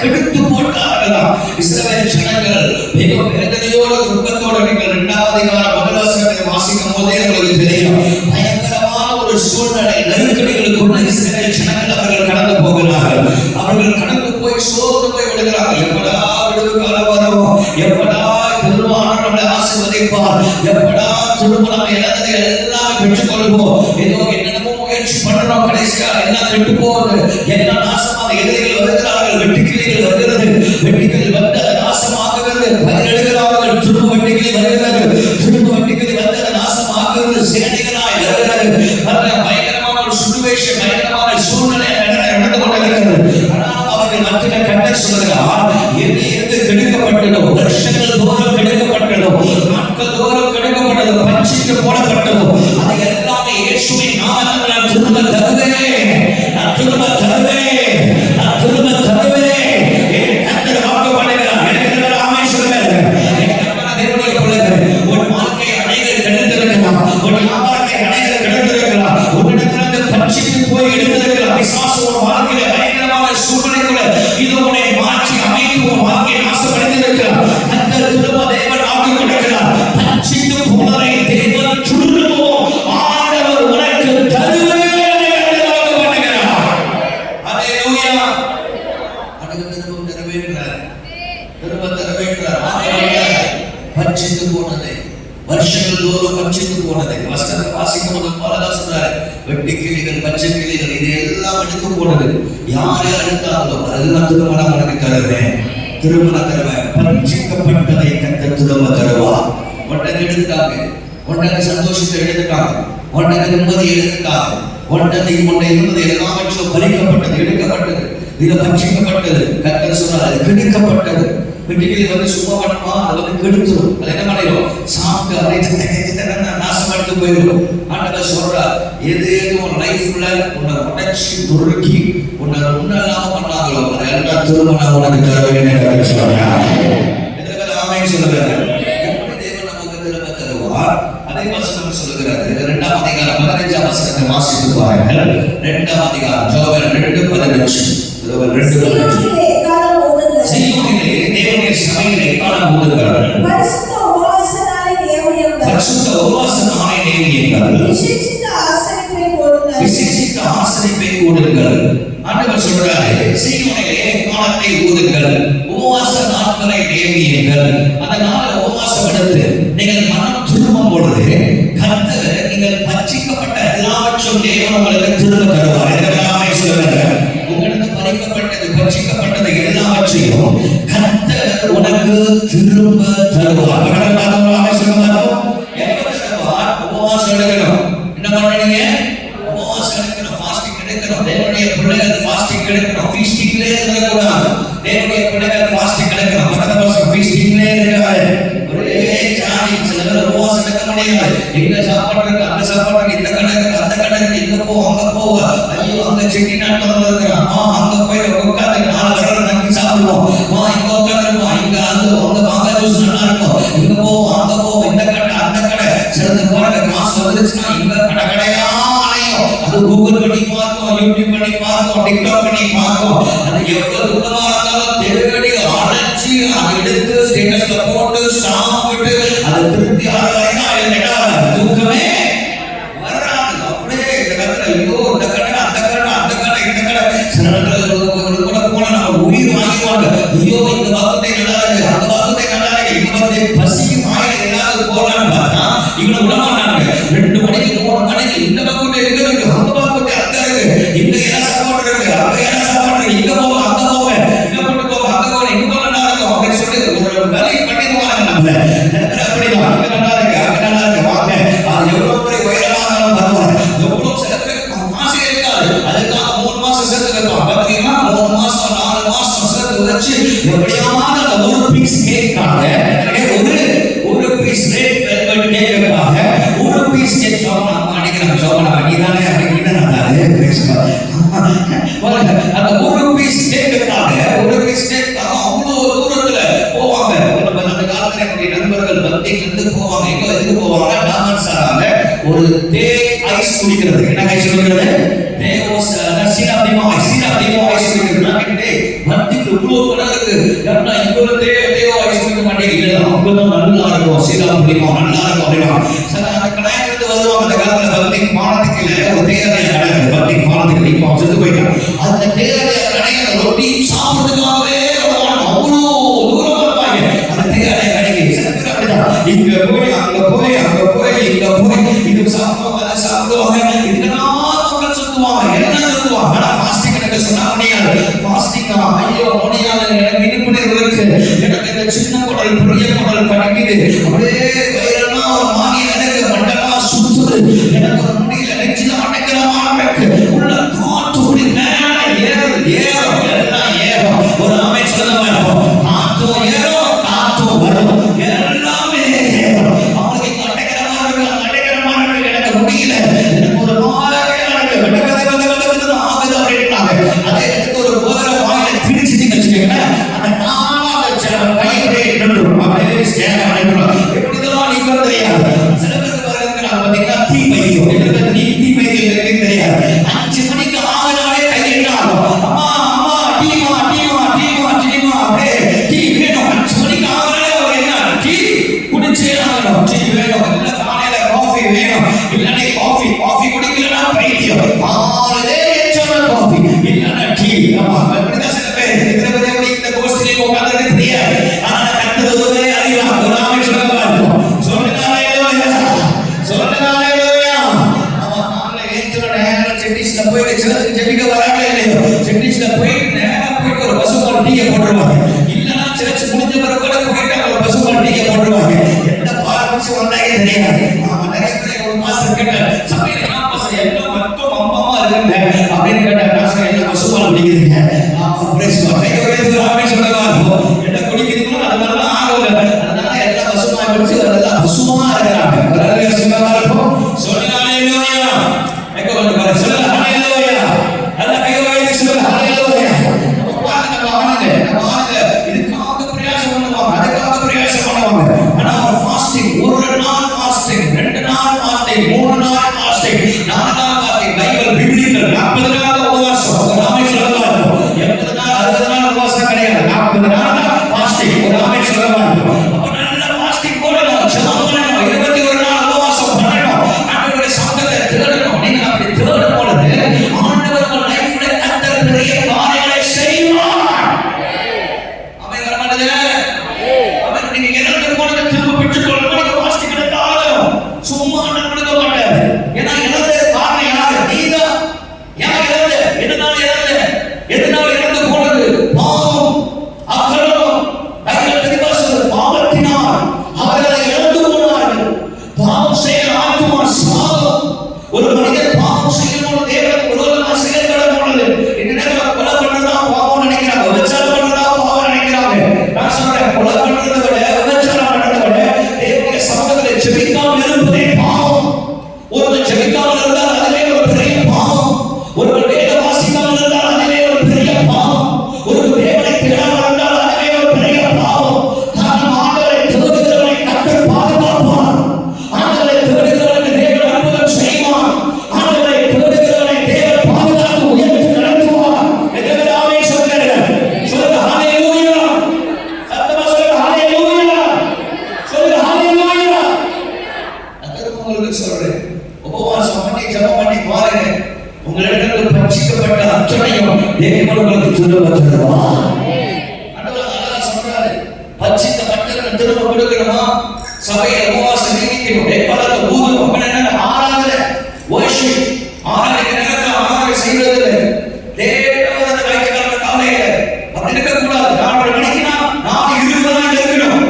கெடுத்து போட்டார்களாம். இஸ்ரவேல் ஜனங்கள் மிக வேதனையோடு துன்பத்தோடு நீங்கள் 2ஆம் அதிகாரம் முதல் வசனத்தை வாசிக்கும் போதே உங்களுக்கு தெரியும். பயங்கரமான ஒரு சூழ்நிலை, நெருக்கடிகளுக்குள்ள இஸ்ரவேல் ஜனங்கள் அவர்கள் கடந்து போகிறார்கள். அவர்கள் கடந்து போய் சோர்ந்து போய் விடுகிறார்கள். எப்படா விடுவு காலம் வரும்? எப்படா திருவாளர் நம்மளை ஆசீர்வதிப்பார்? எப்படா திரும்ப நம்ம இழந்ததை எல்லாம் பெற்றுக்கொள்வோம்? ஏதோ என்னென்னமோ முயற்சி பண்றோம், கடைசியா எல்லாம் கெட்டு போகுது. எல்லாம் நாசமாக எதிரிகள் வருகிறார்கள். வெட்டுக்கிளிகள் வருகிறது. வெட்டுக்கிளி வந்து நாசமாக்குகிறது. பதிலெடுக்கிறார்கள். திரும்ப வெட்டுக்கிளி வருகிறது. திரும்ப வெட்டுக்கிளி வந்து நாசமாக்குகிறது. சேனைகளாய் வருகிறது. பயங்கரமான ஒரு சுச்சுவேஷன், பயங்கரமான சூழ்நிலை நடந்து கொண்டிருக்கிறது. ஆனால் அவர்கள் மத்தியில் கர்த்தர் சொல்கிறார், எது கெடுக்கப்பட்டதோ, வருஷங்கள் தோறும் கெடுக்கப்பட்டதோ, நாட்கள் தோறும் கெடுக்கப்பட்டதோ, பட்சித்து போடப்பட்டதோ, அதை எல்லாமே இயேசுவின் நாமத்தினால் திரும்ப தருவேன், நான் திரும்ப தருவேன், நான் திரும்ப தருவேன். என் கர்த்தர் வாக்கு பண்ணுகிறார். எனக்கு ஆமென் சொல்லுங்க. என் கர்த்தர் தேவனுடைய பிள்ளைகளே, உன் வாழ்க்கை அநேகர் கெடுத்திருக்கலாம், உன் வியாபாரத்தை அநேகர் கெடுத்திருக்கலாம், உன்னிடத்திலிருந்து பட்சித்து போய் எடுத்திருக்கலாம். பிசாசு உன் வாழ்க்கையில பயங்கரமான சூழ்நிலைக்குள்ள இது உன்னை மாற்றி அமைத்து உன் வாழ்க்கையை நாசப்படுத்தியிருக்கிறார். கர்த்தர் திரும்ப தேவன் வாக்கு கொடுக்கிறார். பட்சித்து போனதை தேவன் திரும்பவும் ஆண்டவர் உனக்கு தருவேன் என்று வாக்கு பண்ணுகிறார். ஹல்லேலூயா. அடுத்து திரும்ப தருவேன்றார், திரும்ப தருவேன்றார். பட்சித்து போனதை வருஷங்கள் தோறும் பட்சித்து போனதை வசனத்தை வாசிக்கும் போது பாலதான் சொல்றாரு, வெட்டி கிளிகள், பச்சை கிளிகள், இது எல்லாம் எடுத்து போனது. யார் யார் எடுத்தாங்களோ அதெல்லாம் திரும்ப நான் உனக்கு தருவேன், திரும்ப நான் தருவேன். பட்சிக்கப்பட்டதை கர்த்தர் திரும்ப தருவார். ஒட்டகை எடுத்துட்டாங்க, ஒட்டகை சந்தோஷத்தை எடுத்துட்டாங்க, ஒட்டகை நிம்மதி எடுத்துட்டாங்க, ஒட்டகை முன்னே இருந்தது எல்லாவற்றும் பறிக்கப்பட்டது, எடுக்கப்பட்டது, இது பட்சிக்கப்பட்டது. கர்த்தர் சொன்னார் அது கெடுக்கப்பட்டது. வெட்டிக்கிளி வந்து சும்மா பண்ணுமா, அது வந்து கெடுத்துரும். அது என்ன பண்ணிடும், சாப்பிட்டு அப்படியே நாசப்படுத்து போயிடும். ஆண்டவர் சொல்றார், எது எது உன் லைஃப்ல உன்னை உடைச்சி துருக்கி உன்னை உன்னெல்லாம் பண்ணாங்களோ அதெல்லாம் திரும்ப நான் உனக்கு தருவேன் என்று சொல்றார். ஆமென் சொல்லுங்க. எப்படி தேவன் நமக்கு திரும்ப தருவார்? அதே வசனம் சொல்லுகிறது. 2ஆம் அதிகாரம் 15ஆம் வசனத்தை வாசித்து பாருங்கள். 2ஆம் அதிகாரம் யோவேல் 2:15. யோவேல் 2:15. சீயோனிலே தேவனுடைய சபையிலே காலம் ஊதுங்கள். பரிசுத்த உபவாச நாளை நியமியுங்கள். பரிசுத்த உபவாச நாளை நியமியுங்கள். விசேஷித்த ஆசரிப்பை போடுங்கள். விசேஷித்த ஆசரிப்பை போடுங்கள். ஆண்டவர் சொல்றாரு, சீயோனிலே காலத்தை ஊதுங்கள், உபவாச நாட்களை நியமியுங்கள். அதனால உபவாசம் எடுத்து நீங்கள் மனம் திரும்பும் பொழுது கர்த்தர் நீங்கள் பட்சிக்கப்பட்ட எல்லாவற்றும் தேவன் உங்களுக்கு திரும்ப தருவார். எல்லாமே சொல்லுங்க. உங்களுக்கு பறிக்கப்பட்டது, பட்சிக்கப்பட்டது எல்லாவற்றையும் கர்த்தர் உனக்கு திரும்ப தருவார். எப்ப தருவார்? உபவாசம் எடுக்கணும். என்ன பண்றீங்க? உபவாசம் எடுக்கணும், ஃபாஸ்டிங் எடுக்கணும். தேவனுடைய பிள்ளைகள் ஃபாஸ்டிங் எடுக்கணும், ஃபீஸ்டிங்லே இருக்கக்கூடாது. தேவனுடைய பிள்ளைகள் ஃபாஸ்டிங் எடுக்கணும், ஃபீஸ்டிங்லே இருக்காது. ஒரே ஜாதி. சில பேர் உபவாசம் எடுக்க முடியாது. எங்க சாப்பாடு இருக்கு, அங்க சாப்பாடு இருக்கு, இந்த கடை இருக்கு, அந்த கடை இருக்கு, இங்க போ அங்க போ, ஐயோ அங்க செட்டி நாட்டம் இருக்கு, அங்க போய் உட்காந்து 4 விரல் நம்பி சாப்பிடுவோம், இங்க உட்காந்துருப்போம், இங்க அங்க மாங்காய் ஜூஸ் நல்லா இருக்கும், இங்க போவோம் அங்க போவோம், இந்த கடை அந்த கடை. சிலது போற காசு வந்துருச்சுன்னா இங்க கடை கடையா அலையும். அது கூகுள் பண்ணி பார்க்கும், யூடியூப் பண்ணி பார்க்கும், டிக்டாக் பண்ணி பார்க்கும். அது எவ்வளவு தூரமா இருந்தாலும் தேடி அழைச்சி அதை எடுத்து ஸ்டேட்டஸ்ல போட்டு சாப்பிட்டு அதை திருப்தி ஆகலைன்னா தூக்கமே வராது. அப்படியே இந்த கடை, ஐயோ இந்த கடை அந்த கடை அந்த கடை இந்த கடை. சில கூட போன நம்ம உயிர் வாங்கிடுவாங்க. ஐயோ இந்த வாக்கத்தை நல்லா இருக்கு, அந்த வாக்கத்தை நல்லா இருக்கு, இந்த வாக்கத்தை பசி வாயில் ஏதாவது போகலான்னு பார்த்தா இவனை விட மாட்டாங்க. 2 மணிக்கு 3 மணிக்கு இந்த பக்கத்தை எங்க இருக்கு, அந்த பக்கத்தை அங்க இருக்கு, இங்க என்ன சாப்பாடு இருக்கு, அங்க என்ன சாப்பாடு இருக்கு, இங்க போக அங்க போக, இங்க கொண்டு போக அங்க போக, இங்க போக நல்லா இருக்கும் அப்படின்னு சொல்லி ஒரு வேலையை பண்ணிடுவாங்க. நம்ம அப்படிதான், அங்க நல்லா இருக்கு அங்க நல்லா இருக்கு வாங்க. அது எவ்வளவு பெரிய உயரமா இருந்தாலும் பரவாயில்ல. எவ்வளவு சில பேருக்கு ஆசை இருக்காது. அதுக்காக 3 மாசம் சேர்த்து வைப்பாங்க. பாத்தீங்கன்னா 3 மாசம் 4 மாசம் சேர்த்து வச்சு எப்படியாவது அந்த ஒரு பீஸ் கேக்காக ஒரு பீஸ் ரெட் வெல்வெட் கேக்குக்காக ஒரு பீஸ் கேக் சோபனா அடிக்கிறாங்க. சோபனா அடிதானே அப்படின்னு நான் பேசுறேன். அந்த ஒரு பீஸ் கேக்குக்காக அவ்வளவு தூரத்துல போவாங்க. அந்த காலத்துல என்னுடைய நண்பர்கள் பக்தியிலிருந்து போவாங்க. எங்க எதுக்கு போவாங்க? டாமன்ஸ் ஆறாங்க. ஒரு தேய் ஐஸ் குடிக்கிறது. என்ன ஐஸ் குடிக்கிறது? தேவோஸ் சீராப்டிமோ ஐஸ் குடிக்கிறது. நான் கேட்டேன், பக்திக்கு இவ்வளவு கடை இருக்கு, ஏன்னா இவ்வளவு தேவ ஐஸ் குடிக்க மாட்டேங்குது. அங்கதான் நல்லா இருக்கும், சீராப்டிமோ நல்லா இருக்கும் அப்படின்னா சில அந்த கடையிலிருந்து வருவாங்க. அந்த காலத்துல பக்தி பானத்துக்கு இல்லை, ஒரு தேவையான கடை பக்தி பானத்துக்கு இப்போ செத்து போயிட்டாங்க. அந்த தேவையான கடையை ரொட்டி சாப்பிடுறதுக்காகவே அவ்வளோ தூரம் வருவாங்க. அந்த தேவையான கடைக்கு சில பேர் அப்படிதான், இங்க போய் அங்க போய் அங்க போய் இங்க போய் இது சாப்பிடுவாங்க அதை சாப்பிடுவாங்க, இதுக்கெல்லாம் சொல்லுவாங்க, என்ன சொல்லுவாங்க. ஆனா ஃபாஸ்டிங் எனக்கு சொன்னா முடியாது. ஃபாஸ்டிங் ஐயோ முடியாது, எனக்கு இனிப்புனே இருக்கு, எனக்கு இந்த சின்ன குடல் பெரிய குடல் படிக்குது, அப்படியே வயிறெல்லாம் ஒரு மாதிரி எனக்கு மண்டலமா சுத்துது, எனக்கு ஒரு முடியல, நெஞ்சில அடைக்கலமான இருக்கு, உள்ள காற்று குடி மேல ஏறும் எல்லாம் ஏறும். ஒரு ஆமென் சொல்லுங்க. காற்றும் ஏறும் காற்றும் வரும், எல்லாமே ஏறும். அவங்களுக்கு அடைக்கலமா இருக்கு, எனக்கு முடியல, எனக்கு ஒரு மாதிரி எனக்கு 5 மணிக்கு ஆகினாலே கை என்ன ஆகும்? அம்மா அம்மா டீமா டீமா டீமா டீமா அப்படியே டீ வேணும். 5 மணிக்கு ஆகினாலே அவங்க என்ன டீ குடிச்சே ஆகணும். டீ வேணும், இல்ல காலையில காஃபி வேணும், இல்லைன்னா காஃபி காஃபி குடிக்கலன்னா பைத்தியம். ஆறுதே சொன்ன காஃபி இல்லைன்னா டீ. ஆமா, அப்படிதான் சில பேர் இந்த கோஷ்டியில் உட்கார்ந்து தெரியாது. ஆனா கத்துறதுமே அறியலாம். ஒரு ஆமை சொல்லுங்க செட்டிஸ்ல போயிட்டு செடிக்க வராங்களே இல்லையோ, செட்டிஸ்ல போயிட்டு நேரா போயிட்டு ஒரு பசுமால் டீயை போட்டுருவாங்க. இல்லைன்னா சர்ச் முடிஞ்ச பிறகு கூட போயிட்டு ஒரு பசுமால் டீயை போட்டுருவாங்க. எந்த பாரம்பரிச்சு வந்தாங்க தெரியாது. நாம நிறைய பேர் ஒரு மாசம் கேட்டேன், சமையல் என்ன மாசம் எல்லாம் மட்டும் அம்பமா இருக்குங்க அப்படின்னு கேட்டேன். மாசம் எல்லாம் பசுமால் குடிக்கிறீங்க. அப்படியே சொல்லுவாங்க, என்ன குடிக்கிறீங்களோ அது மாதிரிலாம் ஆகுங்க. அதனால எல்லாம் பசுமா குடிச்சு அதெல்லாம் பசுமா இருக்கிறாங்க. சும்மா இருக்கும் சொன்னாலே எங்க வந்து பாரு சொல்லுங்க ஹalleluya. அல்லாஹ் கையை சொல்லுங்க ஹalleluya. நம்ம ஆனங்க இதுக்காக பிரயாசம் பண்ணுவாங்க, அதுக்காக பிரயாசம் பண்ணுவாங்க. ஆனா ஒரு ஃபாஸ்டிங், ஒரு நாள் ஃபாஸ்டிங், 2 நாள் ஃபாஸ்டிங், 3 நாள் ஃபாஸ்டிங், 4 நாள் ஃபாஸ்டிங், பைபிள் பிப்ளிக்கல் 40 நாள் உபவாசம். ஒரு ஆமை சொல்லலாம் 80 நாள் 60 நாள் உபவாசம் கிடையாது, 40 நாள் ஃபாஸ்டிங். ஒரு ஆமை சொல்லலாம். அப்ப நல்ல ஃபாஸ்டிங் போடணும், ஜெபம் பண்ணணும், 21 நாள் உபவாசம் பண்ணணும், ஆண்டவருடைய சமூகத்தை தேடணும். நீங்க அப்படி தேடும் பொழுது ஆண்டவர் உங்க லைஃப்ல கர்த்தர் பெரிய காரியங்களை செய்வார். அவன் வர மாட்டேது. அவன் நீங்க இறந்து போனதை திரும்ப பெற்றுக்கொள்ளணும். நீங்க ஃபாஸ்டிங் எடுத்தாலும் சும்மா நடக்க மாட்டாரு. ஏன்னா இறந்த காரணம் யாரு? நீதான். ஏன் இறந்த? எதனால இறந்து போனது? பாவம், அக்கிரமம். பைபிள் தெளிவா சொல்லுது, பாவத்தினால் அவர்களை இறந்து போனார்கள். பாவம் செய்கிற ஆத்துமா சாகும். ஒரு மனிதன் பாவம் செய்யும் போது தேவனுக்கு விரோதமா செயல்பட போனது. இந்த நேரத்தில் கொலை பண்றதா பாவம் நினைக்கிறாங்க, விபச்சாரம் பண்றதா பாவம் நினைக்கிறாங்க. நான் சொல்றேன், கொலை பண்றதை விட விபச்சாரம் பண்றதை விட தேவனுடைய சமூகத்தில் ஜெபிக்காமல் இருப்பதே பாவம். ஒருவர் ஜெபிக்காமல் இருந்தால் அதுவே ஒரு பெரிய பாவம். ஒருவர் வேத வாசிக்காமல் இருந்தால் அதுவே ஒரு பெரிய பாவம். ஒருவர் தேவனை தேடாமல் இருந்தால் அதுவே ஒரு பெரிய பாவம். காரணம் ஆண்டவரை தேடுகிறவனை கர்த்தர் பாதுகாப்பார். ஆண்டவரை தேடுகிறவனுக்கு தேவன் அற்புதம் செய்வார். ஆண்டவரை தேடுகிறவனை தேவன் பாதுகாத்து உயர்த்தி நடத்துவார். எதனாலே சொல்கிறேன்? சொல்லுங்க ஹalleluya. சத்தமா சொல்லுங்க ஹalleluya. சொல்லுங்க ஹalleluya. நான் உங்களுக்கு சொல்றேன், உபவாசம் பண்ணி ஜெபம் பண்ணி பாருங்க, உங்களிடத்தில் பட்சிக்கப்பட்ட அத்தனையும் தேவன் உங்களுக்கு திரும்ப தருவார். ஆண்டவர் அதான் சொல்றாரு, பட்சித்த மட்டை திரும்ப கொடுக்கணுமா? சபையை உபவாசம் நீக்கணும், வேட்பாளத்தை ஊதணும். அப்ப என்ன? ஆராதனை, worship. ஆராதனை நேரத்தில் ஆராதனை செய்வது தேவனோட வாய்க்கால காலையில அப்படி இருக்கக்கூடாது. 4 மணிக்குனா 4:20 தான் இருக்கணும்.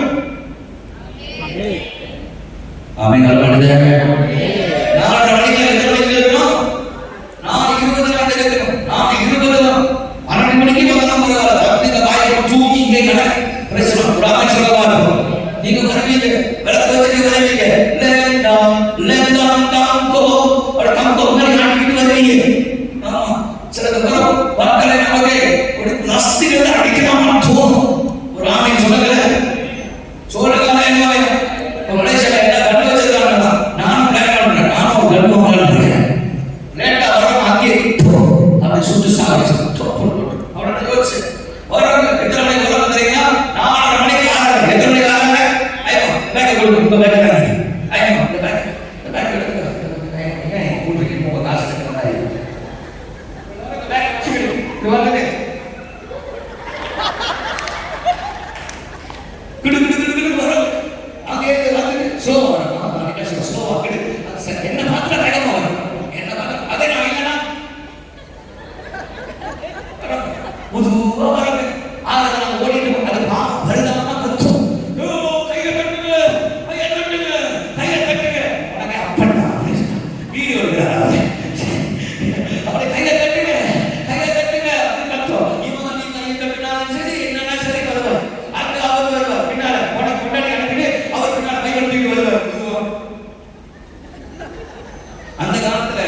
ஆமென். நல்ல மனிதன் 4 மணிக்கு எத்தனை மணிக்கு இருக்கணும்? 4:20 தான் இருக்கணும். 4:20 தான். 12 மணிக்கு வந்தா பரவாயில்ல. அப்படி இந்த வாயை தூக்கி இங்கே கடை பிரச்சனை புறாமை சொல்லலாம். நீங்க வரவீங்க, விளக்கு வச்சு வரவீங்க, லேண்டாம் கோ ஒரு கம்போ மாதிரி நாட்டிக்கிட்டு வருவீங்க. ஆமா, சிலது வரும் வாக்களை நமக்கு ஒரு பிளாஸ்டிக் அடிக்கலாமா தோணும். ஒரு ஆமை சொல்லுங்க, சோழகால என்ன மலேசியால என்ன கண்டு வச்சிருக்காங்க. நானும் பிளான் பண்றேன், நானும் ஒரு கர்ப்பம் பண்றேன். லேட்டா வரும் அங்கே அப்படி சுட்டு சாப்பிட்டு அவரோட யோசிச்சு வரும். எத்தனை மணிக்கு வரும் தெரியுங்களா? 4:30 மணிக்கு ஆறாங்க. எத்தனை மணிக்கு ஆறாங்க? ஐயோ பேக் கொடுங்க, பேக் எடுங்க. ஐயோ இந்த பேக் எடுங்க. ஏன் உங்களுக்கு இப்போ காசு கட்டறாங்க? பேக் வச்சுக்கிட்டு இது வாங்க. கிடு வரும். அங்கே வந்து ஸ்லோவா வரும். நான் ஸ்லோவா கிடு என்ன மாத்திர வேகமா வரும். என்ன மாத்திர அதே நான் இல்லைன்னா முதுவா வரும். ஆனா நம்ம ஓடிட்டு அது வருதமா கத்தும். கையை தட்டுங்க, கையை தட்டுங்க, கையை தட்டுங்க. உடனே அப்பா வீடியோ எடுக்கிறாரு. அப்படியே கையை தட்டுங்க, கையை தட்டுங்க அப்படின்னு கத்தும். இவன் நீ கையை தட்டினாலும் சரி என்னன்னா சரி வருவார். அங்க அவர் வருவார். பின்னால உனக்கு முன்னாடி அனுப்பிட்டு அவர் பின்னால கையை தூக்கி வருவார். அந்த காலத்துல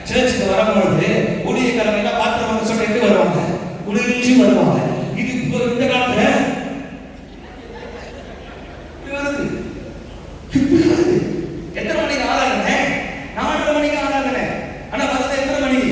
சர்ச்சுக்கு வரும்பொழுது ஊழியக்காரங்க பாத்திரம் சொல்லிட்டு வருவாங்க, குளிர்ச்சி வருவாங்க. இது இப்போ இந்த காலத்துல வருது. எத்தனை மணிக்கு ஆராதனை? 4:30 மணிக்கு ஆராதனை. ஆனா வருது எத்தனை மணிக்கு?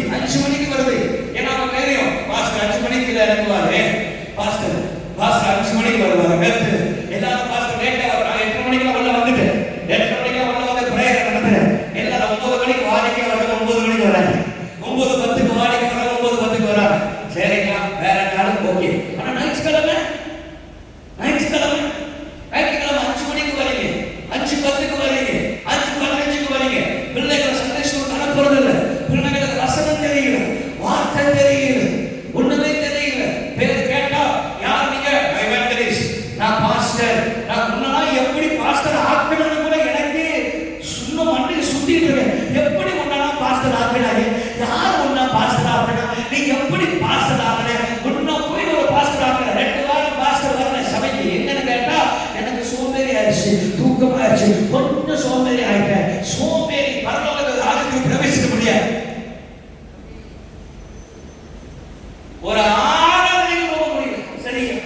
ஒரு ஆராதனைக்கு போக முடியல. சரியா?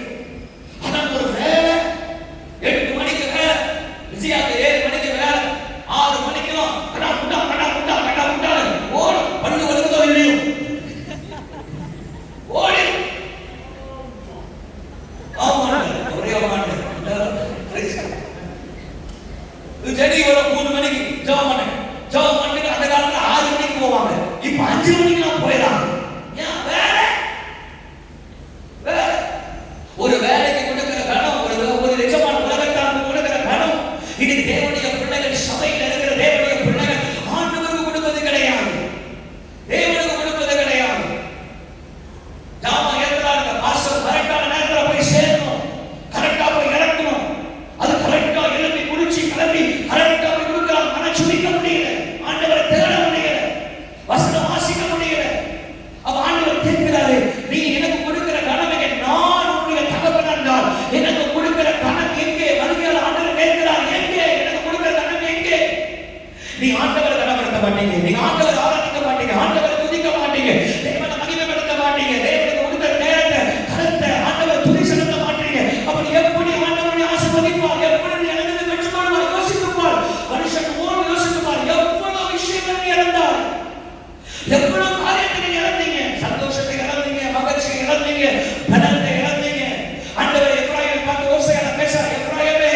ஆனா ஒரு வேலை 8 மணிக்கு வேலை, விஜயாக்கு 7 மணிக்கு வேலை, 6 மணிக்கெல்லாம் கடா குட்டா ஓடும். பல்லு வலுக்குதோ இல்லையோ ஓடி ஒரே மாட்டேன். செடி ஒரு 3 மணிக்கு ஜெபம் பண்ணிட்டு அந்த காலத்துல 6 மணிக்கு போவாங்க. இப்ப 5 மணிக்கு நான் போயிடலாம். ஏன் வேலை ஒரு வேலைக்கு கொடுக்கிற கணம், ஒரு நிஜமான உலகத்தாருக்கு கொடுக்கிற கணம், இது தேவனுடைய பிள்ளைகள், சபையில் இருக்கிற தேவனுடைய பிள்ளைகள் ஆண்டவருக்கு கொடுப்பது கிடையாது, தேவனுக்கு கொடுப்பது கிடையாது. ஜாமா ஏற்றாங்க, பாஸ்டர் கரெக்டான நேரத்தில் போய் சேரணும், கரெக்டா போய் இறக்கணும், அது கரெக்டா எழுப்பி குடிச்சு கிளம்பி கரெக்டா போய் கொடுக்கிறாங்க. மன சுமிக்க முடியல, ஆண்டவரை தேட முடியல, வசனம் வாசிக்க முடியல. அப்ப ஆண்டவர் கேட்கிறாரு, நீ எனக்கு கொடுக்கிற கனவை நான் உன்னுடைய தகப்பன் என்றால் எனக்கு கொடுக்கிற கனவு எங்கே? வருகையால் ஆண்டவர் கேட்கிறார், எங்கே எனக்கு கொடுக்கிற கனவு எங்கே? நீ ஆண்டவரை கனப்படுத்த மாட்டீங்க, நீ ஆண்டவரை ஆராதிக்க மாட்டீங்க, ஆண்டவரை துதிக்க மாட்டீங்க, தேவனை மகிமைப்படுத்த மாட்டீங்க, தேவனுக்கு கொடுக்கிற நேரத்தை கருத்தை ஆண்டவர் துதி செலுத்த மாட்டீங்க. அப்படி எப்படி ஆண்டவரை ஆசீர்வதிப்பார்? எப்படி எழுந்து பெற்றுக்கொள்வார்? யோசித்துப்பார். மனுஷன் யோசித்துப்பார். எவ்வளவு விஷயங்கள் நீ இழந்தார், எவ்வளவு காரியத்தை நீ இழந்தீங்க, சந்தோஷத்தை இழந்தீங்க, மகிழ்ச்சியை இழந்தீங்க, பலத்தை இழந்தீங்க. ஆண்டவர் எப்ராயிமை பார்த்து ஓசையால பேசுறார், எப்ராயிமே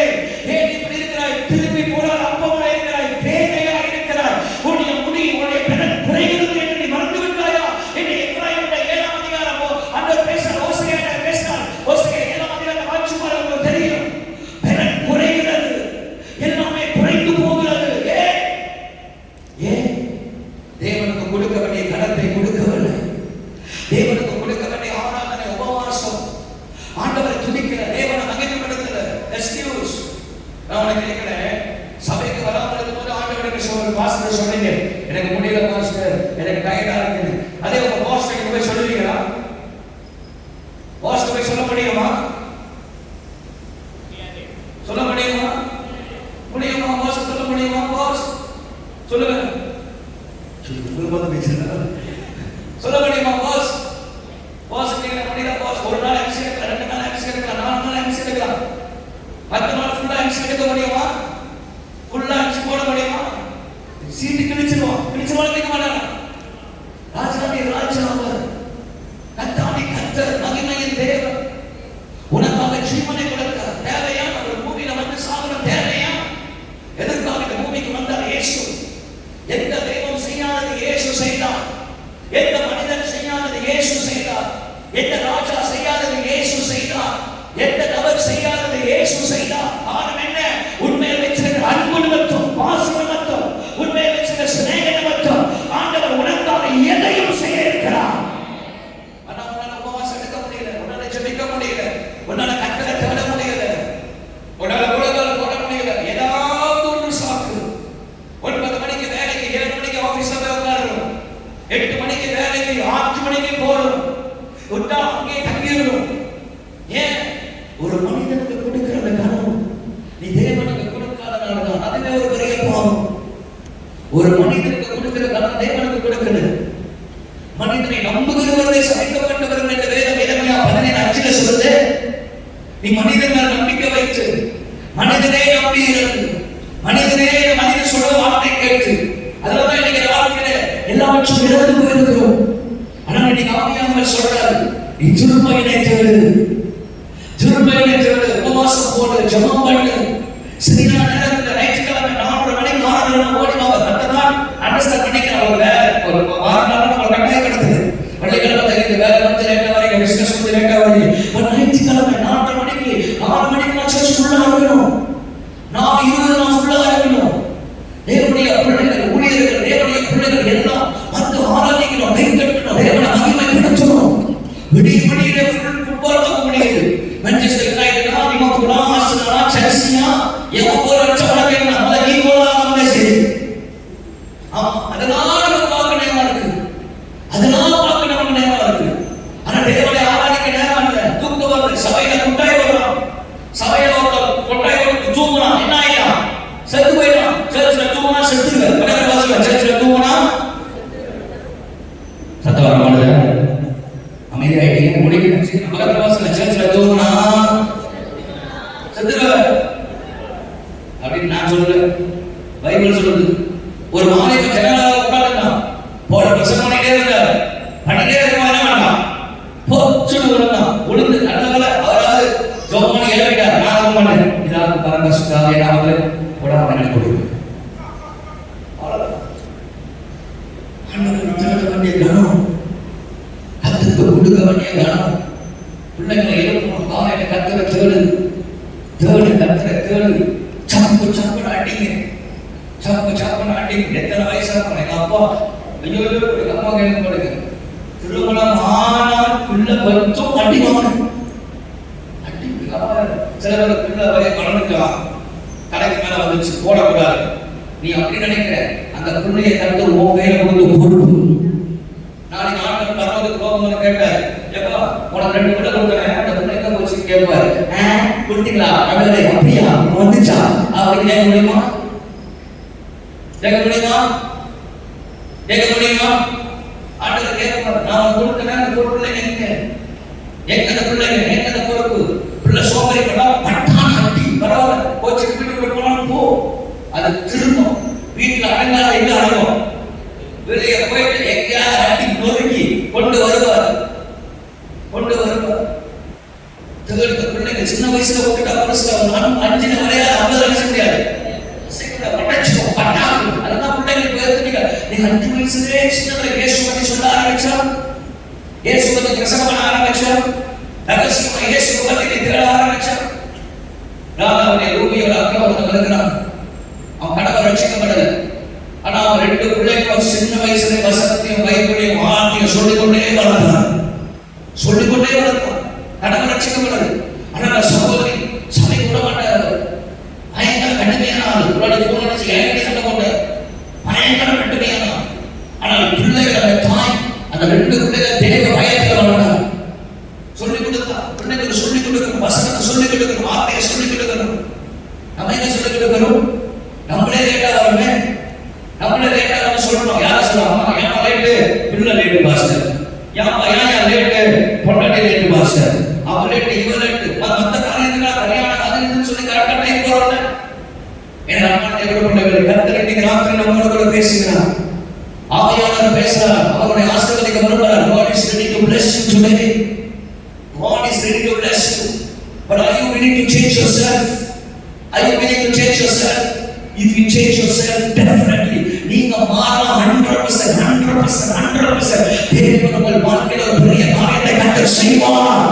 ஏன் இப்படி இருக்கிறாய்? திரும்பி போடாத அப்பமா இருக்கிறாய், பேதையா இருக்கிறாய், உன்னுடைய முடி உன்னுடைய பலன் குறைகிறது என்று நீ மறந்து விட்டாயா? என்று எப்ராயிமுடைய 7ஆம் அதிகாரம் ஆண்டவர் பேசுறார், ஓசையால பேசுறார். ஓசையா 7ஆம் அதிகாரம் வாசிப்பார், உங்களுக்கு தெரியும். பலன் குறைகிறது, எல்லாமே குறைந்து போகிறது. ஏன்? தேவனுக்கு கொடுக்க வேண்டிய கனத்தை கொடுக்கவில்லை, தேவனுக்கு கொடுக்க வேண்டிய ஆராதனை, உபவாசம், ஆண்டவரை துதிக்கிற, தேவனை மகிமைப்படுத்தல. எக்ஸ்கியூஸ். நான் உனக்கு கேட்கிறேன், சபைக்கு வராமல் இருக்கும்போது ஆண்டவருக்கு சொல்ற பாஸ்டர் சொன்னீங்க, எனக்கு முடியல பாஸ்டர், எனக்கு டயர்டா இருக்குது. அதே உங்க பாஸ்டர் போய் சொல்லுவீங்களா? பாஸ்டர் போய் சொல்ல முடியுமா? சொல்ல முடியுமா? முடியுமா? பாஸ் சொல்ல முடியுமா? பாஸ் சொல்லுங்க. சொல்ல முடியுமா? பாஸ் பாஸ் நீங்க முடியல பாஸ். ஒரு நாள் எம்சி எடுக்கலாம், 2 நாள் எம்சி எடுக்கலாம், 4 நாள் எம்சி எடுக்கலாம், 10 நாள் ஃபுல்லா எம்சி எடுக்க முடியுமா? ஃபுல்லா எம்சி போட முடியுமா? சீட்டு கிழிச்சிருவோம், கிழிக்க மாட்டாங்க. ராஜாதி ராஜாவர், கர்த்தாதி கர்த்தர், மகிமையின் தேவன், உனக்காக ஜீவனை கொடுக்க தேவையான ஒரு பூமியில வந்து சாகுற தேவையா? எதற்காக இந்த பூமிக்கு வந்தார் இயேசு? எந்த தெய்வம் செய்யாதது இயேசு செய்தார், எந்த மனிதன் செய்யாதது இயேசு செய்தார், எந்த ராஜா செய்யாதது இயேசு செய்தார், எந்த நபர் செய்யாதது இயேசு செய்தார். காரணம் என்ன? உண்மையில் வச்சிருக்கிற அன்பு நிமித்தம், பாசம் நிமித்தம், உண்மையில் வச்சிருக்கிற சிநேக நிமித்தம் ஆண்டவர் உனக்காக எதையும் செய்ய இருக்கிறார். ஆனா உன்னால உபவாசம் எடுக்க முடியல, உன்னால ஜெபிக்க முடியல, உன்னால கர்த்தரை தேட முடியல, உன்னால உலகம் போட முடியல. ஏதாவது ஒன்று சாக்கு. 9 மணிக்கு வேலைக்கு, 7 மணிக்கு ஆபீஸ்ல போய் உட்காருறோம், 8 மணிக்கு வேலைக்கு, 8 மணிக்கு போறோம், விட்டா அங்கே தங்கிடணும். ஏன்? ஒரு மனிதனுக்கு கொடுக்கிற கனவு நீ தேவனுக்கு கொடுக்காதனாலதான். அதுவே ஒரு பெரிய பாவம். ஒரு மனிதனுக்கு கொடுக்கிற கனவு தேவனுக்கு கொடுக்கிறது. மனிதனை நம்புகிறவர்களை சமைக்கப்பட்டவர்கள் என்ற வேதம் எரேமியா 17:5 சொல்லுது. நீ மனிதன் மேல் நம்பிக்கை வைத்து, மனிதனே நம்பி இருந்து, மனிதன் சொல்ல வார்த்தை கேட்டு, அதனால இன்னைக்கு வாழ்க்கையில எல்லாவற்றும் இழந்து போயிருக்கிறோம். ஆனா இன்னைக்கு ஆவியானவர் சொல்றாரு, நீ திருப்பையினை தேடு, உபவாசம் போடு, ஜெபம் பண்ணு. சரியான நேரத்துல ஞாயிற்றுக்கிழமை 4 மணிக்கு ஆராதனை ஓடி வாங்க. மற்ற நாள் அண்டர்ஸ்டாண்ட் பண்ணிக்கிறேன். ஒரு வாரம் ஒரு கட்டாயம் கிடக்குது, பள்ளிக்கிழமை தெரியுது, வேலை வந்து லேட்டா வரைக்கும், பிசினஸ் வந்து லேட்டா வரைக்கும். ஞாயிற்றுக்கிழமை 4 மணிக்கு 6 மணிக்கு நான் சர்ச் ஃபுல்லா இருக்கணும், நான் 20 நாள் ஃபுல்லா இருக்கணும். தேவனுடைய பிள்ளைகள், ஊழியர்கள், தேவனுடைய பிள்ளைகள் எல்லாம் வந்து ஆராதிக்கணும், கைத்தட்டணும், தேவனை மகிமைப்படுத்தணும். விடிய ஃபுட்பால் பார்க்க முடியுது. Manchester United, Liverpool, Arsenal, Chelsea, எவ்வளவு லட்சம் என்ன அத நீ போலாமே சரி. அதனால நமக்கு பார்க்க நேரம் இருக்கு, அதனால பார்க்க நமக்கு நேரம் இருக்கு. ஆனா தேவனை ஆராதிக்க நேரம் இல்ல. தூக்கம் வருது, சபையில கொட்டாய் வரும், சபையில கொட்டாய் வந்து தூங்குனா என்ன ஆயிடும்? செத்து போயிடும். சர்ச்ல தூங்குனா செத்துங்க, பக்கத்துல வாசிக்க சர்ச்ல தூங்குனா சத்தம் வர மாட்டேங்குது, அமைதியாயிட்டு முடிக்கணும். பக்கத்துல வாசல்ல சர்ச்ல தூங்குனா செத்துருவ அப்படின்னு நான் சொல்லல, பைபிள் சொல்லுது. ஒரு மாலைக்கு ஜனநாயக உட்காந்துட்டான், போட பிரசங்கம் பண்ணிட்டே இருந்தார், பண்ணிட்டே இருக்க என்ன பண்ணலாம், உளுந்து நல்லவங்கள அவராது ஜோம் பண்ணி எழுப்பிட்டார். நான் ஜோம் பண்ணேன், இதாவது பரந்த சுத்தாவே நாமத்துல போடாம எனக்கு கொடுக்கும். அவ்வளவுதான் வேண்டிய கனம், கத்துக்கு கொடுக்க வேண்டிய கனம். பிள்ளைங்களை எழுப்பணும், காலையில கத்துற தேடு கத்துற தேடு, சப்பு சப்புன்னு அடிங்க, சப்பு சப்புன்னு அடிங்க. எத்தனை வயசா இருக்கும் எங்க அப்பா, ஐயோ எங்க அம்மா கேட்க பாருங்க, திருமணம் ஆனால் பிள்ளை பத்தும் அடிவாங்க. சில பேர் பிள்ளை வளர்ந்துக்கலாம், கடைக்கு மேல வந்துச்சு போடக்கூடாது, நீ அப்படி நினைக்கிற, அந்த பிள்ளையை கண்டு உன் கையில கொடுத்து பொறுப்பு. நாளைக்கு ஆண்டு பரவதுக்கு போகும்போது கேட்டார், எப்பா உனக்கு 2 பிள்ளை கொடுக்குறேன், அந்த பிள்ளை எங்க போச்சு கேட்பாரு. கொடுத்தீங்களா அப்படியே அப்படியா வந்துச்சா அப்படி கேட்க முடியுமா? கேட்க முடியுமா? கேட்க முடியுமா? ஆண்டவர் கேட்பார், நான் கொடுக்கிறேன், அந்த பிள்ளைங்க எங்க அந்த பிள்ளைங்க எங்க அந்த பொறுப்பு. பிள்ளை சோம்பரி பண்ணா பட்டான் அட்டி பரவாயில்ல, கோச்சு வீட்டுக்கு போனாலும் போ, அது திரும்பும் வீட்டுல அடங்காத எங்க அடங்கும், வெளியே போயிட்டு எங்கேயாவது அட்டி நொறுக்கி கொண்டு வருவார். பிள்ளைங்க சின்ன வயசுல விட்டுட்டா பெருசா 5 வரையாத 50 வயசு முடியாது, அதுதான் பிள்ளைங்களுக்கு பேருந்தீங்க. நீங்க 5 வயசுலயே சின்னதுல இயேசு பத்தி சொல்ல ஆரம்பிச்சா, இயேசு பத்தி பிரசங்கம் பண்ண ஆரம்பிச்சா, ரகசியமா இயேசு பத்தி நீ தேட ஆரம்பிச்சா. ராதாவுடைய ரூபியோட அக்கா ஒருத்தன் இருக்கிறான், அவன் கணவர் ரட்சிக்கப்படல, ஆனா அவன் 2 பிள்ளைகளும் சின்ன வயசுல வசனத்தையும் பைபிளையும் வார்த்தையும் சொல்லிக்கொண்டே வளர்த்தான், கணவர் ரட்சிக்கப்படல. ஆனா சகோதரி சபை கூட மாட்டார், பயங்கர கடுமையான ஆள், போன் அடிச்சு என்கிட்ட சண்டை போட்டார், பயங்கர கடுமையான ஆள். ஆனால் பிள்ளைகள் அந்த தாய் அந்த 2 பிள்ளைகள் தேவ பயத்தில் வளர்ந்தார். சொல்லிக் கொடுத்தா பிள்ளைகளுக்கு சொல்லிக் கொடுக்கணும், வசனத்தை சொல்லிக் கொடுக்கணும், வார்த்தையை சொல்லிக் கொடுக்கணும். நம்ம என்ன சொல்லிக் கொடுக்கணும்? நம்மளே லேட்டா வரணுமே, நம்மளே லேட்டா வந்து சொல்லணும். யாரை சொல்லுவாங்க, ஏன் லேட்டு, பிள்ளை லேட்டு பாஸ்டர், ஏன் லேட்டு, பொண்டாட்டி லேட்டு பாஸ்டர், அவ லேட்டு, இவ லேட்டு, மத்த காரியத்துக்காக கல்யாணம் அதுன்னு சொல்லி கரெக்டா டைம் போறோம்ல. ஏன்னா நம்ம தேவனுடைய பிள்ளைகளை கர்த்தர் இன்னைக்கு ராத்திரி நம்மளோட பேசுகிறார், ஆவியானவர் பேசுறார், அவருடைய ஆசீர்வாதத்தை வருகிறார். God is ready to bless you today. God is ready to bless you. But are you willing to change yourself? Are you willing to change yourself? If you change yourself, definitely நீங்க மாறலாம். 100% தேவன் உங்கள் வாழ்க்கையில ஒரு பெரிய காரியத்தை கர்த்தர் செய்வார்.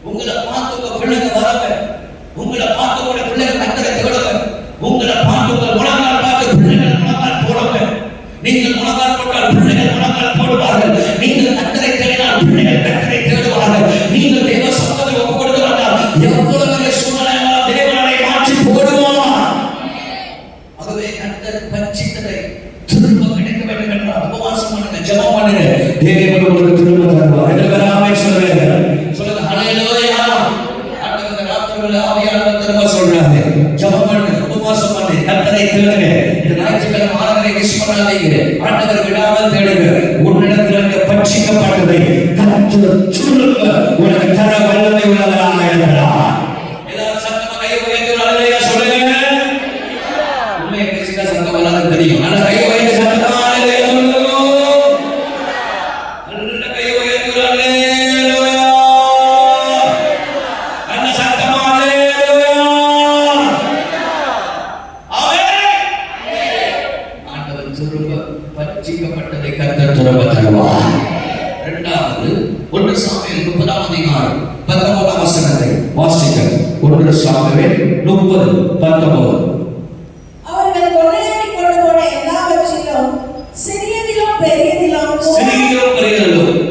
உங்களை பார்த்து உங்க பிள்ளைங்க வரவே, உங்களை பார்த்து உங்க பிள்ளைங்க கர்த்தரை தேடவே, உங்களை பார்த்து உங்கள் முழங்கால் பார்த்து பிள்ளைகள் முழங்கால் போடவே. நீங்கள் முழங்கால் போட்டால் பிள்ளைகள் முழங்கால் போடுவார்கள், நீங்கள் கர்த்தரை தேடினால் பிள்ளைகள் கர்த்தரை தேடுவார்கள். நீங்கள் தேவ சமூகத்தை ஒப்புக் கொடுக்க வேண்டாம், எவ்வளவு பெரிய சூழ்நிலையால் தேவனை மாற்றி போடுவார். ஆகவே கர்த்தர் பட்சித்ததை திரும்ப கிடைக்க வேண்டும் என்றால் உபவாசம் பண்ணுங்க, ஜெபம் பண்ணுங்க, தேவன் உங்களுக்கு திரும்ப தருவார். எல்லாரும் சொல்லுங்க, ஹல்லேலூயா. ஆண்டவர் ராத்திரில ஆவியானவர் திரும்ப சொல்றாரு, ஜெபம் பண்ணுங்க, உபவாசம் பண்ணுங்க, கர்த்தரை தேடுங்க. இந்த ஞாயிற்றுக்கிழமை ஆராதனை மிஸ் பண்ணாதீங்க, ஆண்டவர் விடாமல் தேடுங்க. உன்னிடத்தில் இருக்க பட்சிக்கப்பட்டதை கர்த்தர் திரும்ப உனக்கு தர வல்லமை உள்ளவராக இருக்கிறார். எல்லாரும் சத்தமா கை உயர்த்தி ஹல்லேலூயா சொல்லுங்க. உண்மையை பேசிட்டா சத்தம் வராது தெரியும், ஆனா கை உயர்த்தி சத்தமா ஹல்லேலூயா சொல்லுங்க. நல்ல கை உயர்த்தி ஹல்லேலூயா, நல்ல சத்தமா ஹல்லேலூயா. ஆமென். ஆண்டவர் திரும்ப பட்சிக்கப்பட்டதை கர்த்தர் திரும்ப தருவார். இரண்டாவது 1 சாமுவேல் 30ஆம் அதிகாரம் 19ஆம் வசனத்தை வாசிக்க. 1 சாமுவேல் 30:19. அவர்கள் கொள்ளையாடி கொண்டு போன எல்லாவற்றிலும் சிறியதிலும் பெரியதிலும்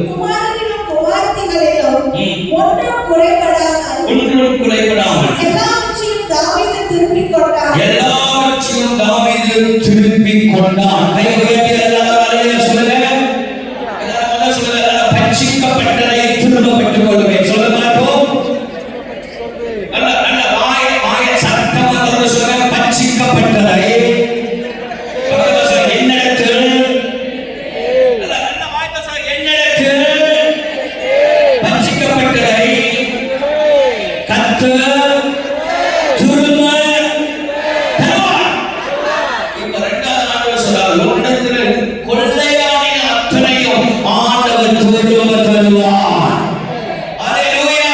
குமாரரிலும் குமாரத்திகளிலும் ஒன்றும் குறைபடாமல் எல்லாவற்றையும் தாவீது திருப்பிக் கொண்டான். கை உயர்த்தி எல்லாரும் ஹல்லேலூயா சொல்லுங்க. எல்லாரும் சொல்லுங்க, பட்சிக்கப்பட்டதை திரும்ப பெற்றுக் கொள்ளுவேன். சொல்ல மாட்டோம், நல்ல வாயை சத்தமா சொல்லுங்க. திரும்ப தருவார். ஹalleluya.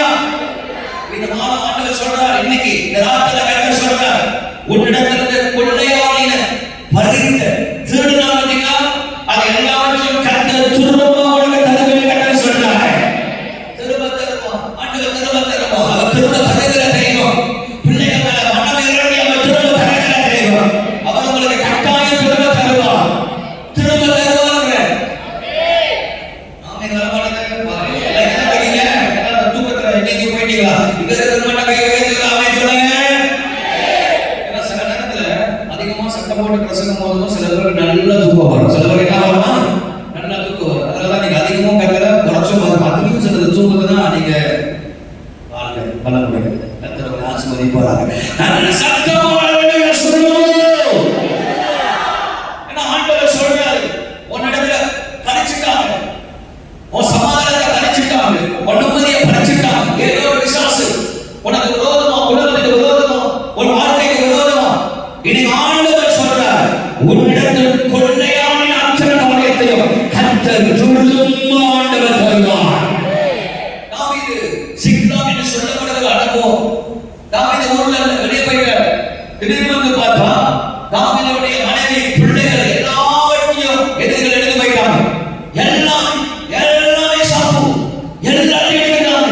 இந்த மாதம் ஆண்டவர் சொல்றார், இன்னைக்கு இந்த ராத்திரில கர்த்தர் சொல்றார், உன்னிடத்திலிருந்து கொள்ளையாடின பறித்த திருடுனா பாத்தீங்களா, அது எல்லாவற்றையும் கர்த்தர் திரும்ப உனக்கு தருவேன் கர்த்தர் சொல்றார். திரும்ப தருவார் ஆண்டவர், திரும்ப தருவார். அவர் திரும்ப தருகிற தெய்வம். பிள்ளைகள் மேல மனம் இறங்கி அவர் திரும்ப தருகிற தெய்வம். அவர் உங்களுக்கு கட்டாயம் திரும்ப தருவார். திரும்ப தருவாங்க. ஆமென். வரமாட்டேங்க பாருங்க. எல்லாம் என்ன பண்ணீங்க? எல்லாம் தூக்கத்துல எங்கேயும் போயிட்டீங்களா? இங்க இருக்கிற மட்டும் கை வைக்கிறீங்களா? ஆமென் சொல்லுங்க. ஏன்னா சில நேரத்துல அதிகமா சத்தம் போட்டு பிரசங்கம் போதும் சில பேருக்கு நல்லா தூக்கம் வரும். சில பேருக்கு என்ன வருமா? நல்லா தூக்கம் வரும். அதனால நீங்க அதிகமும் கத்தல குறைச்சும் வரும். அதிகம் சிலது தூக்கத்துனா நீங்க வாழ்க்கை பலமுறை கத்தரை ஆசீர்வதிப்பாராக. நல்ல சத்தம் ஹalleluya சொல்லுவோம். ஏன்னா ஆண்டவர் சொல்றாரு, உன்னிடத்துல பறிச்சுட்டாங்க, உன் சமாதானத்தை பறிச்சுட்டாங்க, உன் நிம்மதியை பறிச்சுட்டாங்க. ஏதோ ஒரு பிசாசு உனக்கு விரோதமா, குடும்பத்துக்கு விரோதமா, உன் வாழ்க்கைக்கு விரோதமா. இனி ஆண்டவர் சொல்றார், உன்னிடத்தில் கொள்ளையான அத்தனை காரியத்தையும் கர்த்தர் திரும்ப ஆண்டவர் தருவார். தாவீது சிக்லாக் என்று சொல்லப்படுகிற அனுபவம். தாவீது ஊர்ல வெளியே போயிட்டார். திடீர்னு வந்து பார்த்தா தாவீதுடைய மனைவி, பிள்ளைகள் எல்லாவற்றையும் எதிரிகள் எடுத்து போயிட்டாங்க. எல்லாமே சாப்பு, எல்லாத்தையும் எடுத்துட்டாங்க.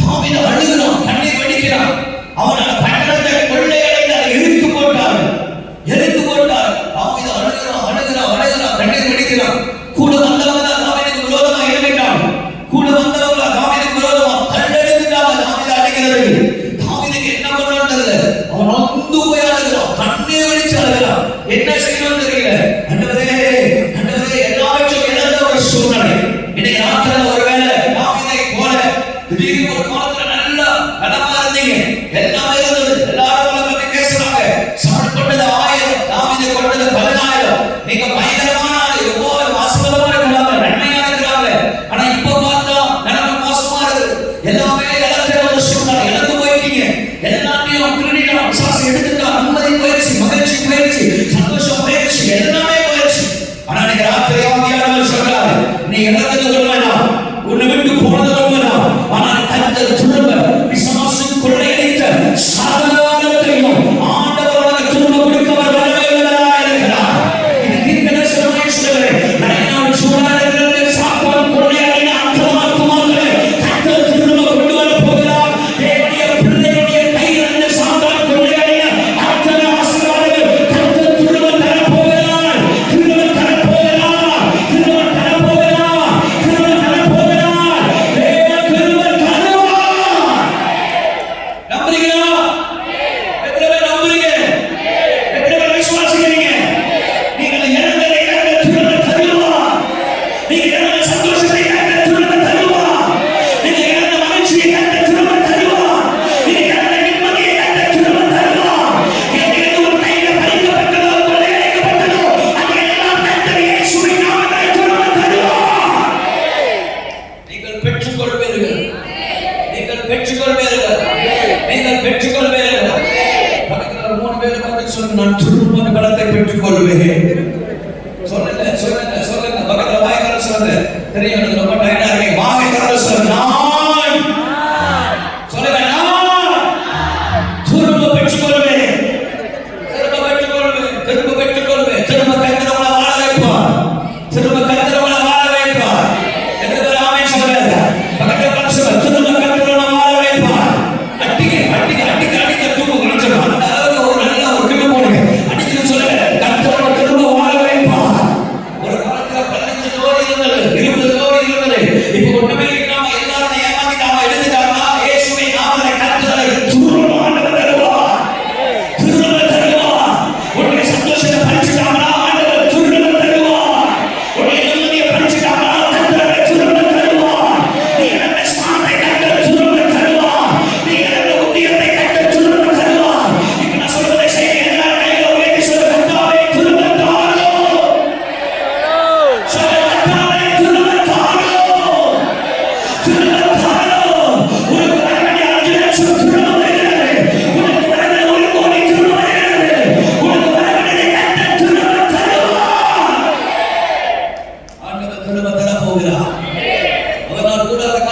தாவீது அழுகிறான், கண்ணீர் வடிக்கிறான். அவனால பட்டணத்தை கொள்ளையடைந்து அதை எரித்து போட்டார். தாவீது அழுகிறான், கண்ணீர் வடிக்கிறான். கூட வந்தவங்க தாவீதுக்கு விரோதமா எழுப்பிட்டாங்க. கூட வந்தவங்க தாவீதுக்கு விரோதமா கல்லெடுத்துட்டாங்க. தாவீது அடிக்கிறது. தாவீதுக்கு என்ன பண்ணணும்னு தெரியல. அவன் நொந்து போய் அழுகிறான், கண்ணீர் வடிச்சு அழுகிறான். என்ன செய்யணும்னு தெரியல. ஆண்டவரே எல்லாவற்றையும் இழந்த ஒரு சூழ்நிலை. இன்னைக்கு ராத்திரில ஒருவேளை தாவீதை போல திடீர்னு ஒரு காலத்துல நல்லா நலமா இருந்தீங்க, எல்லாமே இருந்தது, எல்லாரும் உங்களை பத்தி பேசுறாங்க. சவுண்ட் கொண்டது 1000, தாவீது கொண்டது 10000. நீங்க பயங்கரமான எவ்வளவு வாசகமா இருக்கிறாங்க, நன்மையா இருக்கிறாங்க. ஆனா இப்ப பார்த்தா நிலைமை மோசமா இருக்கு. எல்லாமே இழக்கிற ஒரு சூழ்நிலை. இழந்து போயிட்டீங்க. எல்லாத்தையும் திருடிட்டான், பிசாசு எடுத்துட்டான். நிம்மதி போயிடுச்சு, மகிழ்ச்சி போயிடுச்சு, சந்தோஷம் போயிடுச்சு, எல்லாமே போயிடுச்சு. ஆனா நீங்க ராத்திரி ஆவியானவர் சொல்றாரு, நீ இழந்தது கொள்வேனாம், உன்னை விட்டு போனது கொள்வேனாம். ஆனால் கர்த்தர் திரும்ப பிசாசு கொள்ளையடித்த சகலத்தையும் ஆண்டவர் உனக்கு திரும்ப கொடுக்க வல்லவராய் இருக்கிறார். இது தீர்க்கதரிசனமாய் சொல்கிறேன். நான் சூழலிலிருந்து சாத்தான் கொள்ளையடித்த ஆத்துமாக்களை கர்த்தர் திரும்ப கொண்டு வர போகிறார். தேவனுடைய பிள்ளைகளுடைய கையிலிருந்து சாத்தான் கொள்ளையடித்த அத்தனை ஆசீர்வாதங்கள் கர்த்தர் திரும்ப தர போகிறார். திரும்ப தர போகிறார். திரும்ப தர போகிறார். திரும்ப தர போகிறார். தேவன் திரும்ப தருவார். நம்புறீங்களா? எத்தனை பேர் நம்புறீங்க? எத்தனை பேர் விசுவாசிக்கிறீங்க? நீங்கள் இழந்ததை கர்த்தர் திரும்ப தருவார். நீங்க இழந்த சந்தோஷத்தை கர்த்தர் திரும்ப தருவார். நீங்க இழந்த மகிழ்ச்சியை கர்த்தர் திரும்ப தருவார். நீங்க இழந்த நிம்மதியை கர்த்தர் திரும்ப தருவார். எங்கிருந்து ஒரு கையில பறிக்கப்பட்டதோ, கொள்ளையடிக்கப்பட்டதோ, அதையெல்லாம் கர்த்தர் இயேசுவின் நாமத்தில் திரும்ப தருவார். நீங்கள் பெற்றுக்கொள்வீர்கள். நீங்கள் பெற்றுக்கொள்வீர்கள். நீங்கள் பெற்றுக்கொள்வீர்கள். பக்கத்துல ஒரு 3 பேர் பார்த்து சொல்லுங்க, நான் திரும்ப பலத்தை பெற்றுக்கொள்வேன். சொல்லுங்க. பக்கத்துல வாய்க்கார சொல்லுங்க. தெரியும் எனக்கு ரொம்ப டயர்டா இருக்கேன். வாய்க்கார சொல்லுங்க. நான் சொல்லுங்க, நான் திரும்ப பெற்றுக்கொள்வேன். திரும்ப பெற்றுக்கொள்வேன். திரும்ப பெற்றுக்கொள்வேன். திரும்ப கர்த்தர் உங்களை வாழ வைப்பார். திரும்ப கர்த்தர் உங்களை வாழ வைப்பார். எத்தனை பேர் ஆமென் சொல்லுங்க? பக்கத்துல பார்த்து சொல்லுங்க, திரும்ப கர்த்தர் உங்களை வாழ வைப்பார். அடிக்க தூக்கு குறைச்சு அந்த அளவுக்கு ஒரு நல்ல ஒரு கிளம்பு போடுங்க. அடிக்கணும் சொல்லுங்க, கர்த்தர் திரும்ப வாழ வைப்பார். ஒரு காலத்துல 15 கோடி இருந்தது, 20 கோடி இருந்தது.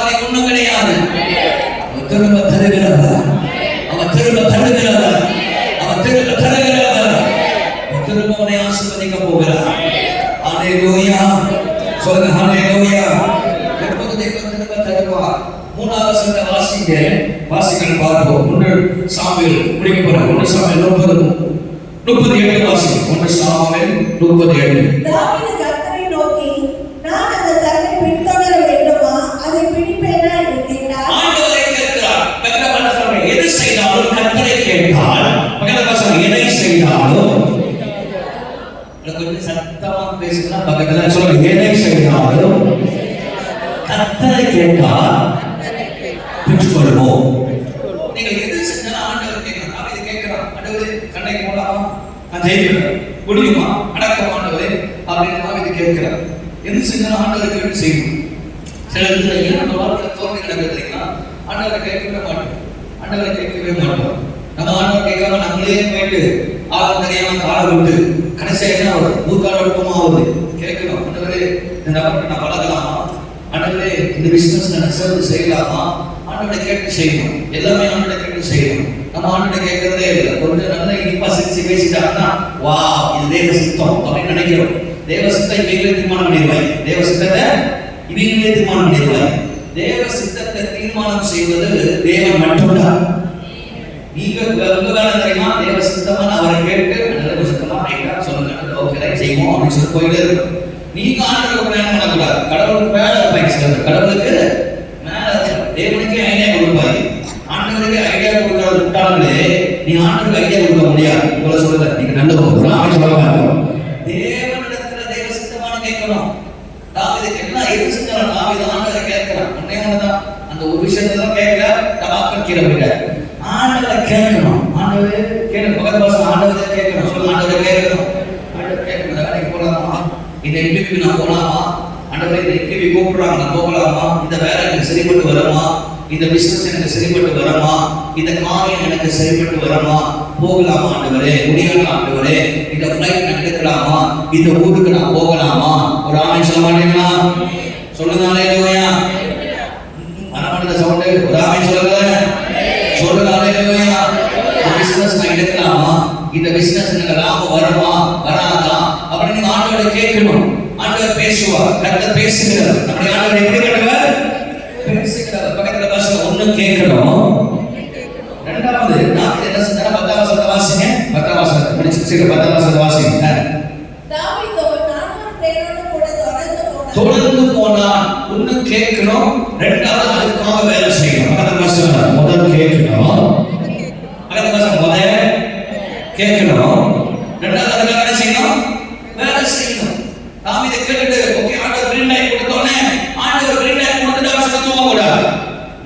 ஆசீர்வாதம் ஒண்ணும் கிடையாது. அவர் திரும்ப தருகிறவர், அவர் திரும்ப தருகிறவர், அவர் திரும்ப தருகிறவர், அவர் திரும்ப உன்னை ஆசீர்வதிக்க போகிறார். ஹalleluya. சொல்லுங்க ஹalleluya. எப்போது தேவன் திரும்ப தருவார்? மூணாவது வசனத்தை வாசிங்கள் பார்ப்போம். 1 சாமுவேல் முடிக்க போறோம். 1 சாமுவேல் 37 வாசிங்க. 1 சாமுவேல் 37. தாவீது கர்த்தரை நோக்கி, நான் அந்த தன்னை பின்தொடர வேண்டுமா, அதை பிடிப்பேனா என்று கேட்டார். ஆண்டவரை கேட்கிறார். பக்கத்துல சொல்றேன், எது செய்தாலும் கர்த்தரை கேட்டால், பக்கத்துல சொல்றேன், எதை செய்தாலும் கொஞ்சம் சத்தமா பேசுனா பக்கத்துல சொல்றேன், எதை செய்தாலும் கர்த்தரை கேட்டால் பெற்றுக்கொள்வோம். நீங்க எது செஞ்சாலும் ஆண்டவர் கேட்கணும். அவன் இது கேட்கிறான், ஆண்டவரே கண்ணைக்கு போடாமா, நான் ஜெயிக்கிறேன், முடியுமா, அடக்கம் ஆண்டவரே அப்படின்னு அவன் இது கேட்கிறான். எது செஞ்சாலும் ஆண்டவர் கேட்டு செய்யணும். சில இடத்துல நம்ம வாழ்க்கை தோல்வி நடக்குதுன்னா ஆண்டவரை கேட்கவே மாட்டோம், ஆண்டவரை கேட்கவே மாட்டோம். நம்ம ஆண்டவர் கேட்காம நம்மளே போயிட்டு ஆளும் தெரியாம காலை விட்டு கடைசியா என்ன ஆகுது, ஊர்கால விருப்பமா ஆகுது. கேட்கணும், ஆண்டவரே இந்த நபருக்கு நான் பழகலாமா, ஆண்டவரே இந்த பிசினஸ் நான் சேர்ந்து செய்யலாமா, ஆண்டவரை கேட்டு செய்யணும். எல்லாமே ஆண்டவரை கேட்டு செய்யணும். நம்ம ஆண்டவரை கேட்கறதே இல்லை. கொஞ்சம் நல்லா இனிப்பா சிரிச்சு பேசிட்டாங்கன்னா வா இது தேவ சித்தம் அப்படின்னு நினைக்கிறோம். தேவ சித்தம் இவங்களே தீர்மானம் பண்ணிடுவாங்க. தேவ சித்தத்தை இவங்களே தீர்மானம் பண்ணிடுவாங்க. தேவ சித்தத்தை தீர்மானம் செய்வது தேவன் மட்டும்தான். நீங்க உங்க வேலை தெரியுமா, தேவ சித்தமான அவரை கேட்டு தேவ சித்தமா ரைட்டா சொல்லுங்க, ஓகே ரைட் செய்வோம் அப்படின்னு சொல்லி போயிட்டே இருக்கும். நீங்க ஆண்டவருக்கு பிரயாணம் பண்ணக்கூடாது. கடவுளுக்கு மேல இருப்பாங்க சிலர், கடவுளுக்கு மேல தேவனுக்கே ஐடியா கொடுப்பாங்க. ஆண்டவருக்கு ஐடியா கொடுக்கறது விட்டாலே நீ ஆண்டவருக்கு ஐடியா கொடுக்க முடியாது. இவ்வளவு சொல்லுங்க, நீங்க நல்ல தேவனிடத்துல தேவ சித்தமான கேட்கணும். தாவீதுக்கு எல்லாம் எது செஞ்சாலும் தாவீது ஆண்டவரை கேட்கிறான். உடனே ஒண்ணுதான், அந்த ஒரு விஷயத்தை தான் கேட்கல, தபாக்கல் கீழே போயிட்டார். ஆண்டவரை கேட்கணும். ஆண்டவரே கேட்கணும். பக்கத்து பாசம் ஆண்டவரை கேட்கணும். சொல்லு, ஆண்டவரை கேட்கணும். ஆண்டவரை கேட்கணும். வேலைக்கு போலாமா, இந்த இன்டர்வியூ நான் போலாமா, ஆண்டவரே இந்த இன்டர்வியூ கூப்பிடுறாங்க நான் போகலாமா, இந்த வேலை எனக்கு சரிப்பட்டு வருமா, இந்த பிசினஸ் எனக்கு சரிப்பட்டு வருமா, இந்த காரியம் எனக்கு சரிப்பட்டு வருமா, போகலாமா ஆண்டவரே, முடியலாம் ஆண்டவரே, இந்த ஃப்ளைட் நான் எடுக்கலாமா, இந்த ஊருக்கு நான் போகலாமா. ஒரு ஆமென் சொல்ல மாட்டீங்களா? சொல்லுங்க ஹalleluya. மனமனத சவுண்ட் ஒரு ஆமென் சொல்லுங்க. சொல்லுங்க ஹalleluya. பிசினஸ் நான் எடுக்கலாமா, இந்த பிசினஸ் எனக்கு லாபம் வருமா வராதா அப்படின்னு ஆண்டவரை கேட்கணும். ஆண்டவர் பேசுவார், கர்த்தர் பேசுகிறார். நம்முடைய ஆண்டவர் எப்படி கட்டுவார்? பேசுகிறார். பக்கத்துல பாசம் ஒண்ணு கேட்கணும். இரண்டாவது தாவீது என்ன செஞ்சாரு? 10ஆம் வசனத்தை வாசிங்க. 10ஆம் வசனத்தை முடிச்சு 10ஆம் வசனத்தை வாசிங்க. தாவீது 400 பேரோடு கூட தொடர்ந்து போனான். ஒண்ணு கேட்கணும், இரண்டாவது அதுக்காக வேலை செய்யணும். பக்கத்துல பாசம் முதல் கேட்கணும், பக்கத்துல பாசம் முதல் கேட்கணும், இரண்டாவது அதுக்காக என்ன செய்யணும்? வேலை செய்யணும். தாவீது கேட்டுட்டு ஓகே ஆண்டவர் கிரீன் லைட் கொடுத்தோனே ஆண்டவர் கிரீன் லைட் கொடுத்துட்டு அவசரம் தூங்க கூடாது.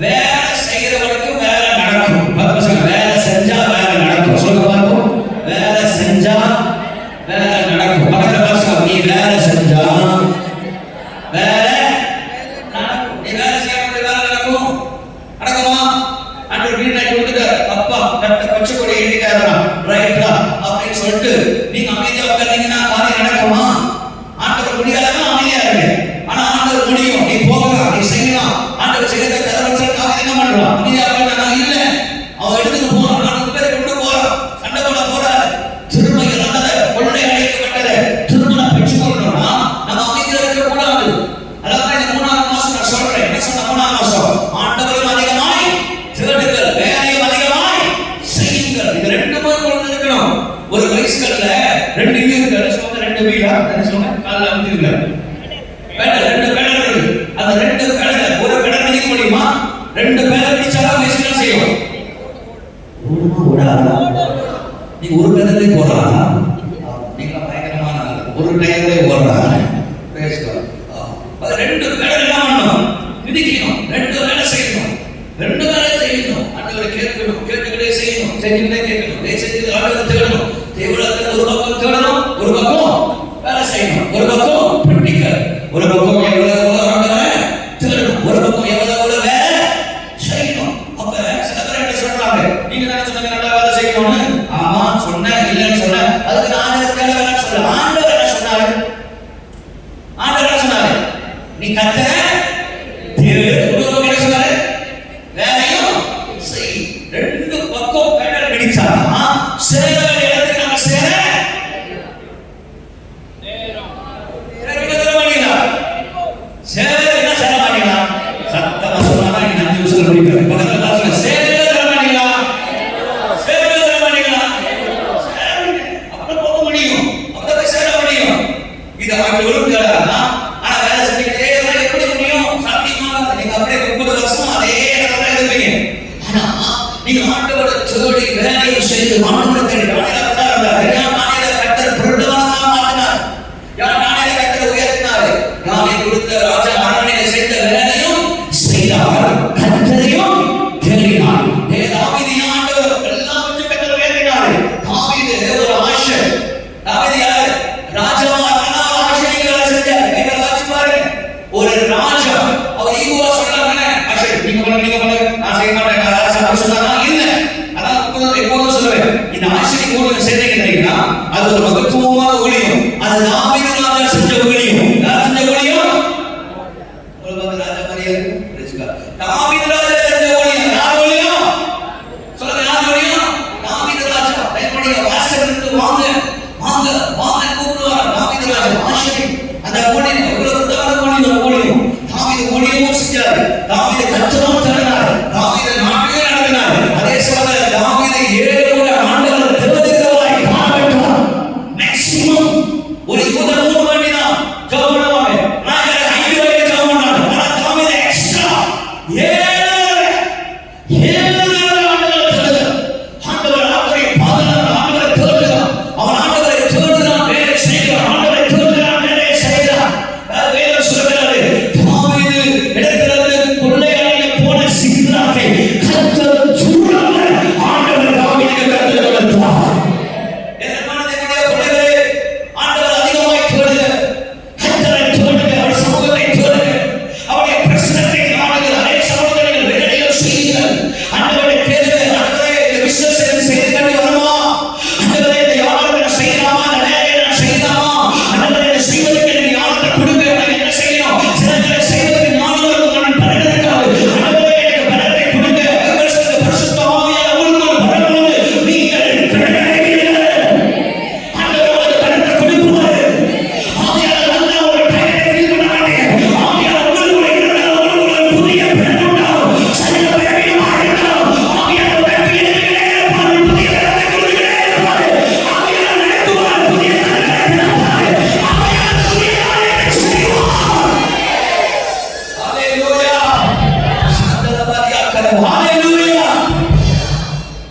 வேலை செய்யறவனுக்கு வேலை நடக்கும். வேலை செஞ்சா வேலை நடக்கும். சொல்லுங்க பாருங்க, வேலை செஞ்சா வேலை நடக்கும். பக்கத்துல பாருங்க, நீ வேலை செஞ்சா வேலை நடக்கும். நீ வேலை செய்யறவனுக்கு வேலை நடக்கும். நடக்குமா? ஆண்டவர் கிரீன் லைட் கொடுத்துட்டு அப்பா கட்ட பச்சை கொடி ஏறிட்டாரா ரைட்டா அப்படின்னு சொல்லிட்டு நீங்க அமைதியா உட்கார்ந்தீங்கன்னா காரியம் நடக்குமா? ஆண்டவர் முடியாதவன் அமைதியா இருக்கு. ஆனா ஆண்டவர் முடியும். நீ போகலாம், நீ செய்யலாம். ஆண்டவர் செய்யறத கடவுள் சொல்லிட்டு அவன் என்ன பண்றான்? அமைதியா உட்கார்ந்தா இல்ல, அவன் எடுத்துட்டு போறான். 4 பேரை கொண்டு போறான், சண்டை போட போறாரு. திருமணம் இல்லாத கொள்ளை அழைக்கப்பட்டது திருமணம் பெற்றுக்கொள்ளணும்னா நம்ம அமைதியா இருக்க கூடாது. அதான் இந்த 3ஆம் மாசம் நான் சொல்றேன். என்ன சொன்ன 3ஆம் மாசம்? ஆண்டவரையும் அதிகமாய் தேடுங்கள், வேலையும் அதிகமாய் செய்யுங்கள். இது ரெண்டுமே கொண்டு இருக்கணும். ஒரு வயசுல 2 வீரர்கள் சொன்ன 2 வீரர் என்ன சொன்ன கால்ல அமுத்திருங்க. பேடல் 2 பேடல் இருக்கு. அந்த 2 பேடல் ஒரு பேடல் பிடிக்க முடியுமா? 2 பேடல் பிடிச்சாலும் மிஸ்டேக் செய்யும். ஓடாதா? நீ ஒரு பேடலே போறாதா? நீங்க பயங்கரமான ஒரு டயர்லே ஓடுறாங்க. பேசுறோம். அது 2 பேடல் என்ன பண்ணணும்? பிடிக்கணும். 2 வேலை செய்யணும். 2 வேலை செய்யணும். ஆண்டவரை கேட்கணும், கேட்டுக்கிட்டே செய்யணும், செஞ்சுக்கிட்டே கேட்கணும், செஞ்சு ஆண்டவரை தேடணும். தேவலத்துல ஒரு பக்கம் தேடணும், ஒரு பக்கம் வேலை செய்யணும், ஒரு பக்கம் பிராக்டிகல், ஒரு பக்கம் எவ்வளவு ஆண்டவரை தேடணும், ஒரு பக்கம் எவ்வளவு வேலை செய்யணும். அப்ப சில பேர் என்ன சொல்றாங்க, நீங்க என்ன சொன்னீங்க நல்லா வேலை செய்யணும்னு? ஆமா சொன்னேன், இல்லைன்னு சொன்னேன். அதுக்கு நான் வேலை வேலைன்னு சொல்ல. ஆண்டவர் என்ன சொன்னாரு? ஆண்டவர் என்ன சொன்னாரு? நீ கத்த இன்னொரு என்ன சொன்னாரு? வேலையும் செய். ரெண்டு பக்கம் பெடல் பிடிச்சானா சேர வேண்டிய இடத்துக்கு நம்ம சேர சேர மாட்டீங்களா? சத்தமா சொன்னா நீங்க 5 நிமிஷத்துல முடிப்பேன். பக்கத்துல பாருங்க, சேர மாட்டீங்களா? சேர மாட்டீங்களா? அப்புறம் போக முடியும், அப்புறம் சேர முடியும். இது அவங்க விரும்புகிறாரா? ஆனா வேலை செஞ்சுக்கிட்டே இருந்தா எப்படி முடியும்? சாத்தியமாக நீங்க அப்படியே 30 வருஷம் அதே இடத்துல இருப்பீங்க. ஆனா நீங்க ஆண்டவரை தேடி வேலையை செய்து ஆண்டவரை தேடி கர்த்தர் பிரபலமாக மாற்றினார். யார் கர்த்தர் உயர்த்தினார்? நாமே கொடுத்த ராஜா அரண்மனையில செய்த வேலையும் செய்தார், கர்த்தரையும் தேடினார். தாவீது ஆண்டவர் எல்லாவற்றையும் கர்த்தர் உயர்த்தினார். தாவீது ஒரு ஆஷர். தாவீது யார்? ராஜாவா ஆஷரிகளை செஞ்சார். நீங்க வாசி பாருங்க. ஒரு ராஜா அவர் ஈகோவா சொன்னாங்க, ஆஷர் நீங்க பண்ணுங்க நான் செய்ய மாட்டேன், ராஜா சொன்னாங்க இல்ல. அதான் எப்போதும் சொல்லுவேன், இந்த ஆஷரிக் ஊழியம் செய்றீங்க தெரியுமா? அது ஒரு மகத்துவமான ஊழியம். அது தாவீது ராஜா செஞ்ச ஊழியம். யார் செஞ்ச ஊழியம்? உங்களுக்கு ராஜா மாதிரியே இருக்கு. தாவீது ராஜா செஞ்ச ஊழியம். யார் ஊழியம்? சொல்லுங்க, யார் ஊழியம்? தாவீது ராஜா. என்னுடைய வாசகருக்கு வாங்க வாங்க வாங்க கூப்பிடுவார். தாவீது ராஜா ஆஷரிக். அந்த ஊழியம் எவ்வளவு பிரதான ஊழியம். தாவீது ஊழியமும் செஞ்சார். தாவீது கர்த்தரும் தந்தார். தாவீது நாட்டையே நடத்தினார். அதே சமயத்தில் தாவீது 7 ஆண்டுகள் தேவதூதராய் காணப்பட்டார். மேக்ஸிமம் ஒரு யூத 3 மணி தான் ஜெபம் நான் 5 வரை ஜெபம் பண்ணார். ஆனா தாவீது எக்ஸ்ட்ரா 7 ஆண்டுகள் தேடுகிறார். ஆண்டவர் அவரை 16 ஆண்டுகள் தேடுகிறார். அவன் ஆண்டவரை தேடுகிறான், வேலை செய்கிறான். ஆண்டவரை தேடுகிறான், வேலை செய்கிறான். வேதம் சொல்கிறது, தாவீது இடத்திலிருந்து கொள்ளையடிக்க போன சிக்லாகை கர்த்தர் சூழாமல் ஆண்டவர் தாவீதுக்கு கற்றுக் கொடுத்தார். என்னமான தேவனுடைய பிள்ளைகளே, ஆண்டவர் அதிகமாய் தேடுங்க. கர்த்தரை தேடுங்க, அவர் சமூகத்தை தேடுங்க, அவருடைய பிரசன்னத்தை நாடுங்க. அதே சமூகத்தை நீங்கள் வேலையை செய்யுங்கள். ஆண்டவரை தேடுங்க. ஆண்டவரே, இந்த பிசினஸ் செய்து கட்டி வருமா? ஆண்டவரே, இந்த வியாபாரத்தை நான் செய்யலாமா? இந்த வேலையை நான் செய்யலாமா? ஆண்டவரே, இதை செய்வதற்கு எனக்கு ஞானத்தை கொடுங்க. நான் என்ன செய்யணும்? சிலர்களை செய்வதற்கு ஞானம் இருக்கும், நான் பலன் இருக்காது. ஆண்டவரே, எனக்கு பலனை கொடுங்க. உங்களுக்கு பரிசுத்த ஆவியானவர் உங்களுக்கு பலன் உண்டு. நீங்கள் பெறுவீர்கள். ஆண்டவர் உங்களுக்கு பலனை கொடுப்பார். ஆவியானவர் வந்தா ஒரு பயனை ஃபீல் பண்ணாதீங்க. ஆவியானவர் உங்களுக்குள்ள இருந்தால் உங்களுக்கு புதிய பலன் உண்டாகும். சரீர பலவீனமாக இருந்தாலும் ஆவியானவர் பலவீனத்திலே இருப்பார். புதிய பலனை கொடுக்கிறே இருப்பார். ஆவியானவர் நடத்துவார். புதிய பலனை தருவார். ஆவியானவர் புதிய காரியங்களை செய்வார். ஹalleluya. ஹalleluya.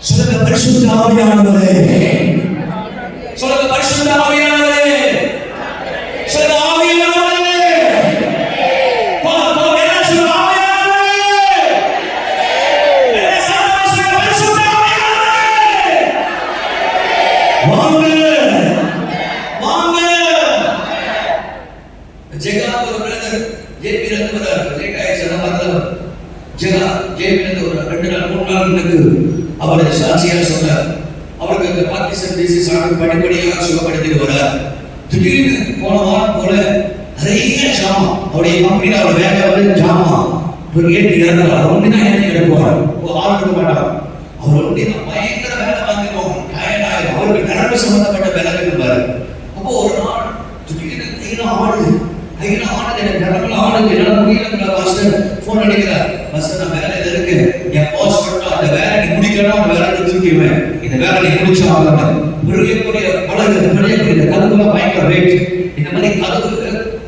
சொல்லுங்க, பரிசுத்த ஆவியானவரே. சொல்லுங்க, பரிசுத்த ஆவியானவரே. சொல்லுங்க, ஆவியானவரே. போ என்ன சொல்லுங்க, ஆவியானவரே. என்ன சொல்லுங்க, பரிசுத்த ஆவியானவரே. வாங்க வாங்க. ஜெகா ஒரு brother JP ரத்வரார் Jagai சனமதர் Jega JP ஒரு 2 நாள் 3 நாள் முன்னுக்கு அவர் சாட்சியாக சொன்னார். அவருக்கு இந்த பார்க்கின்சன் டிசீஸ் படிப்படியாக சுகப்படுத்திட்டு வரார். திடீர்னு போன வாரம் போல நிறைய ஜாமா அவருடைய கம்பெனியில் அவர் வேலை வந்து ஜாமா ஒரு ஏற்றி இறந்தார். ஒன்றுதான் ஏற்றி இறக்குவார், ஆள் இருக்க மாட்டார். அவர் ஒன்றே பயங்கர வேலை வாங்கிடுவோம், டயர்ட் ஆயிடும். அவருக்கு நரம்பு சம்பந்தப்பட்ட வேலை இருப்பார். அப்போ ஒரு நாள் திடீர்னு கையில் ஆடுது எனக்கு நரம்புல ஆடுது, என்னால் முடியல. மாஸ்டர் ஃபோன் அடிக்கிறார், மாஸ்டர் நான் வேலையில் இருக்கு, என் பாஸ் மட்டும் அந்த வேலை நீ முடிக்கணும், அந்த வேலை தூக்கிடுவேன், இந்த வேலை நீ முடிச்சா ஆகலாம். பெரியக்கூடிய பழகு பெரியக்கூடிய கதவுலாம் பயங்கர ரேட். இந்த மாதிரி கதவு